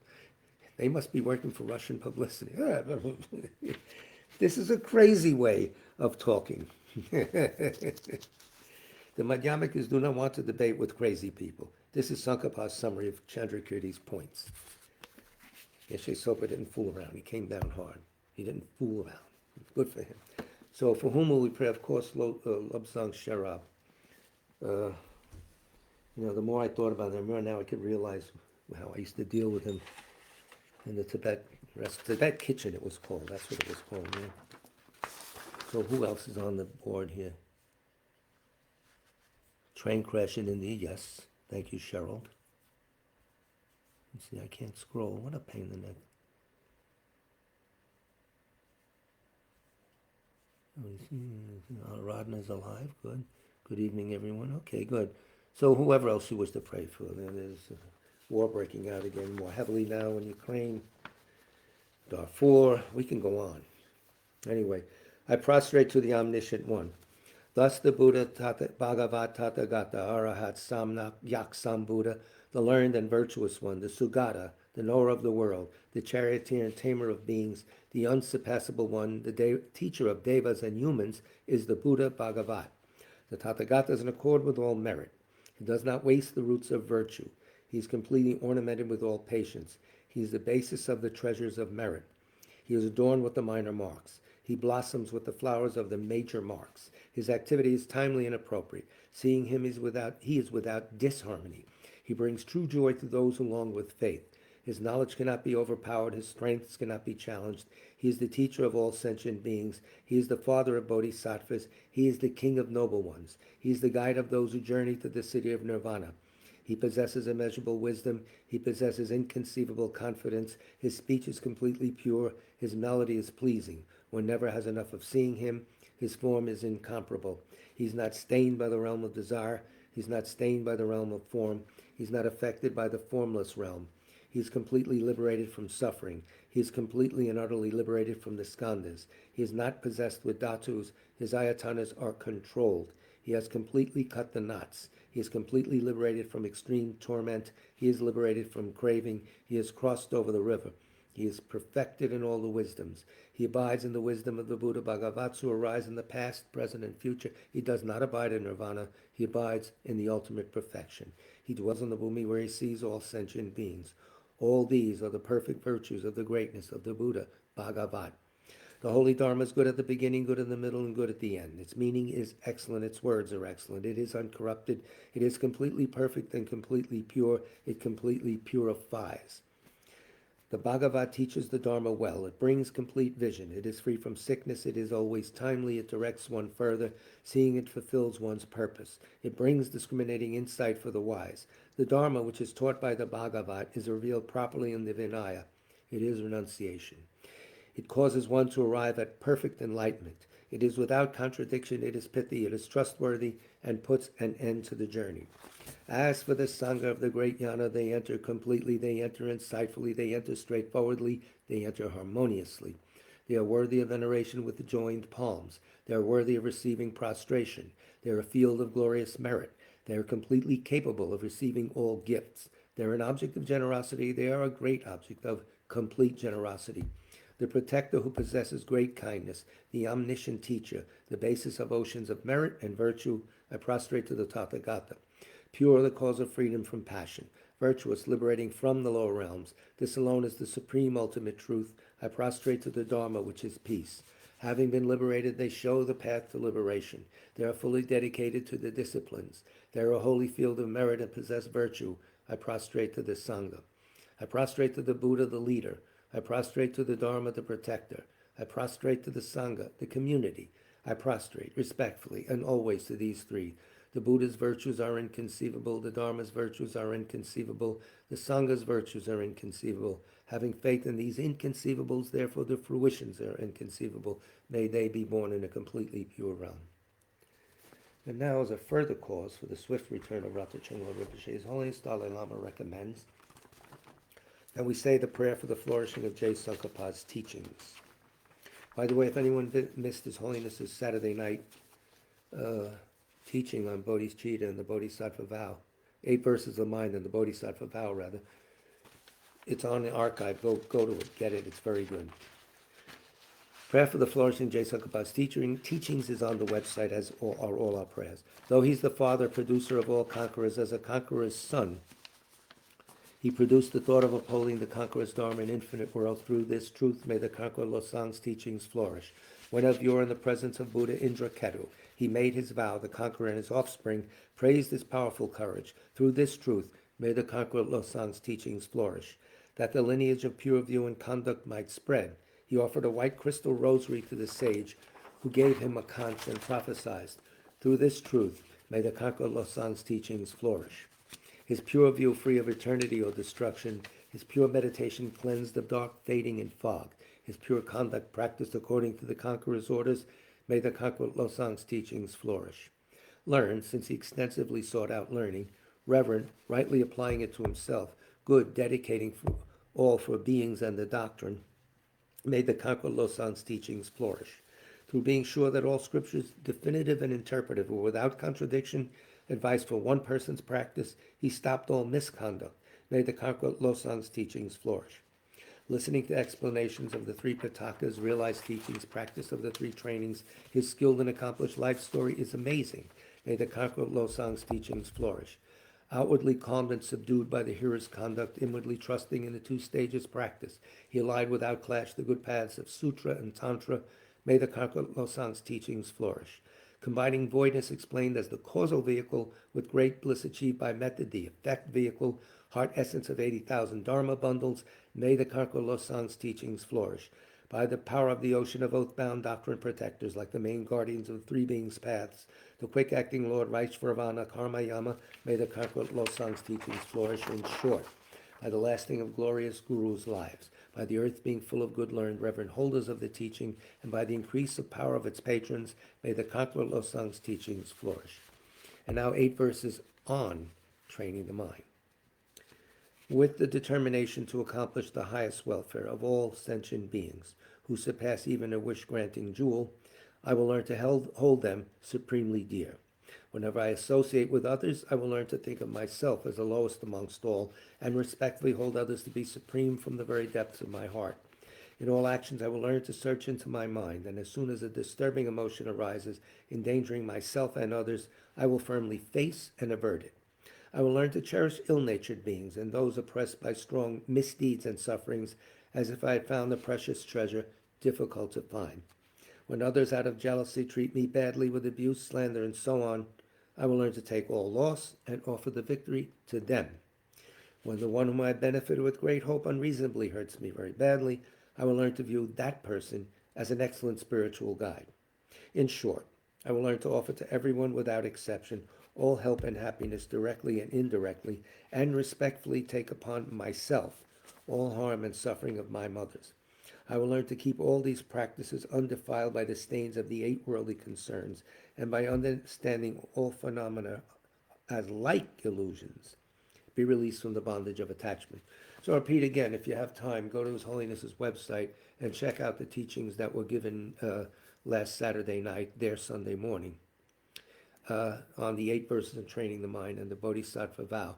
They must be working for Russian publicity. This is a crazy way of talking. The Madhyamikas do not want to debate with crazy people. This is Tsong-kha-pa's summary of Chandrakirti's points. Yeshe Sopa didn't fool around. He came down hard. He didn't fool around. It's good for him. So for whom will we pray? Of course, Lobsang Sharab. The more I thought about him, the more now I could realize how I used to deal with him in the Tibet kitchen, it was called. That's what it was called. Yeah. So who else is on the board here? Train crash in India, yes. Thank you, Cheryl. You see, I can't scroll. What a pain in the neck. Radha's alive. Good. Good evening, everyone. Okay, good. So whoever else you wish to pray for. There's war breaking out again more heavily now in Ukraine, Darfur. We can go on. Anyway, I prostrate to the Omniscient One. Thus the Buddha, Bhagavat Tathagata, Arahat Samnak Yak Sam Buddha, the learned and virtuous one, the Sugata, the knower of the world, the charioteer and tamer of beings, the unsurpassable one, the teacher of devas and humans, is the Buddha Bhagavat. The Tathagata is in accord with all merit. He does not waste the roots of virtue. He is completely ornamented with all patience. He is the basis of the treasures of merit. He is adorned with the minor marks. He blossoms with the flowers of the major marks. His activity is timely and appropriate. Seeing him he is without disharmony. He brings true joy to those who long with faith. His knowledge cannot be overpowered. His strengths cannot be challenged. He is the teacher of all sentient beings. He is the father of bodhisattvas. He is the king of noble ones. He is the guide of those who journey to the city of nirvana. He possesses immeasurable wisdom. He possesses inconceivable confidence. His speech is completely pure. His melody is pleasing. One never has enough of seeing him. His form is incomparable. He's not stained by the realm of desire. He's not stained by the realm of form. He's not affected by the formless realm. He is completely liberated from suffering. He is completely and utterly liberated from the skandhas. He is not possessed with dhatus. His ayatanas are controlled. He has completely cut the knots. He is completely liberated from extreme torment. He is liberated from craving. He has crossed over the river. He is perfected in all the wisdoms. He abides in the wisdom of the Buddha Bhagavats who arise in the past, present, and future. He does not abide in nirvana. He abides in the ultimate perfection. He dwells on the bhumi where he sees all sentient beings. All these are the perfect virtues of the greatness of the Buddha Bhagavat. The Holy Dharma is good at the beginning, good in the middle, and good at the end. Its meaning is excellent. Its words are excellent. It is uncorrupted. It is completely perfect and completely pure. It completely purifies. The Bhagavat teaches the Dharma well. It brings complete vision. It is free from sickness. It is always timely. It directs one further. Seeing it fulfills one's purpose. It brings discriminating insight for the wise. The Dharma, which is taught by the Bhagavat, is revealed properly in the Vinaya. It is renunciation. It causes one to arrive at perfect enlightenment. It is without contradiction. It is pithy. It is trustworthy and puts an end to the journey. As for the Sangha of the great Jnana, they enter completely, they enter insightfully, they enter straightforwardly, they enter harmoniously. They are worthy of veneration with joined palms. They are worthy of receiving prostration. They are a field of glorious merit. They are completely capable of receiving all gifts. They are an object of generosity. They are a great object of complete generosity. The protector who possesses great kindness, the omniscient teacher, the basis of oceans of merit and virtue, I prostrate to the Tathagata. Pure, the cause of freedom from passion. Virtuous, liberating from the lower realms. This alone is the supreme ultimate truth. I prostrate to the Dharma, which is peace. Having been liberated, they show the path to liberation. They are fully dedicated to the disciplines. They are a holy field of merit and possess virtue. I prostrate to the Sangha. I prostrate to the Buddha, the leader. I prostrate to the Dharma, the protector. I prostrate to the Sangha, the community. I prostrate respectfully and always to these three. The Buddha's virtues are inconceivable. The Dharma's virtues are inconceivable. The Sangha's virtues are inconceivable. Having faith in these inconceivables, therefore the fruitions are inconceivable. May they be born in a completely pure realm. And now, as a further cause for the swift return of Rata Chungla Rinpoche, His Holiness Dalai Lama recommends that we say the prayer for the flourishing of Je Tsong-kha-pa's teachings. By the way, if anyone missed His Holiness's Saturday night teaching on Bodhicitta and the Bodhisattva vow, 8 verses of mind and the Bodhisattva vow, rather, it's on the archive. Go to it, get it. It's very good. Prayer for the flourishing of Je Tsong-kha-pa's teachings is on the website, as are all our prayers. Though he's the father, producer of all conquerors, as a conqueror's son, he produced the thought of upholding the conqueror's Dharma in infinite world. Through this truth, may the conqueror Losang's teachings flourish. When of yore in the presence of Buddha Indraketu, he made his vow, the conqueror and his offspring praised his powerful courage. Through this truth, may the conqueror Losang's teachings flourish. That the lineage of pure view and conduct might spread, he offered a white crystal rosary to the sage, who gave him a conch and prophesied. Through this truth, may the conqueror Losang's teachings flourish. His pure view free of eternity or destruction, his pure meditation cleansed of dark fading and fog, his pure conduct practiced according to the conqueror's orders, may the conqueror Losang's teachings flourish. Learn, since he extensively sought out learning, reverent, rightly applying it to himself, good, dedicating for beings and the doctrine, may the conqueror Losang's teachings flourish. Through being sure that all scriptures, definitive and interpretive, were without contradiction, advice for one person's practice, he stopped all misconduct. May the conqueror Losang's teachings flourish. Listening to explanations of the 3 Pitakas, realized teachings, practice of the 3 trainings, his skilled and accomplished life story is amazing. May the conqueror Losang's teachings flourish. Outwardly calmed and subdued by the hearer's conduct, inwardly trusting in the 2 stages practice, he allied without clash the good paths of Sutra and Tantra. May the Karkot Losang's teachings flourish. Combining voidness explained as the causal vehicle with great bliss achieved by method, the effect vehicle, heart essence of 80,000 Dharma bundles, may the Karkot Losang's teachings flourish. By the power of the ocean of oath-bound doctrine protectors, like the main guardians of the three beings' paths, the quick-acting Lord Vaishvaravana Karma Yama, may the Karkot Losang's teachings flourish. In short, by the lasting of glorious gurus' lives, by the earth being full of good learned reverend holders of the teaching, and by the increase of power of its patrons, may the Karkot Losang's teachings flourish. And now 8 verses on training the mind. With the determination to accomplish the highest welfare of all sentient beings, who surpass even a wish-granting jewel, I will learn to hold them supremely dear. Whenever I associate with others, I will learn to think of myself as the lowest amongst all, and respectfully hold others to be supreme from the very depths of my heart. In all actions, I will learn to search into my mind, and as soon as a disturbing emotion arises, endangering myself and others, I will firmly face and avert it. I will learn to cherish ill-natured beings and those oppressed by strong misdeeds and sufferings, as if I had found a precious treasure difficult to find. When others out of jealousy treat me badly with abuse, slander, and so on, I will learn to take all loss and offer the victory to them. When the one whom I benefited with great hope unreasonably hurts me very badly, I will learn to view that person as an excellent spiritual guide. In short, I will learn to offer to everyone without exception all help and happiness directly and indirectly, and respectfully take upon myself all harm and suffering of my mothers. I will learn to keep all these practices undefiled by the stains of the 8 worldly concerns, and by understanding all phenomena as like illusions, be released from the bondage of attachment. So I repeat again, if you have time, go to His Holiness's website and check out the teachings that were given last Saturday night, there Sunday morning, on the 8 verses of training the mind and the Bodhisattva vow.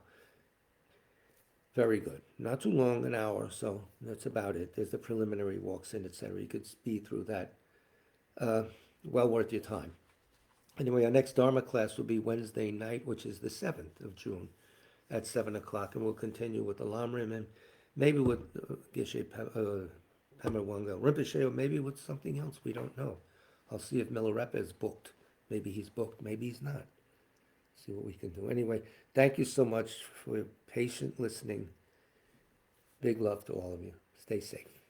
Very good. Not too long, an hour or so. That's about it. There's the preliminary walks in, etc. You could speed through that. Well worth your time. Anyway, our next Dharma class will be Wednesday night, which is the 7th of June at 7 o'clock, and we'll continue with the Lamrim and maybe with Geshe Pema Wangel Rinpoche, or maybe with something else. We don't know. I'll see if Milarepa is booked. Maybe he's booked, maybe he's not. See what we can do. Anyway, thank you so much for your patient listening. Big love to all of you. Stay safe.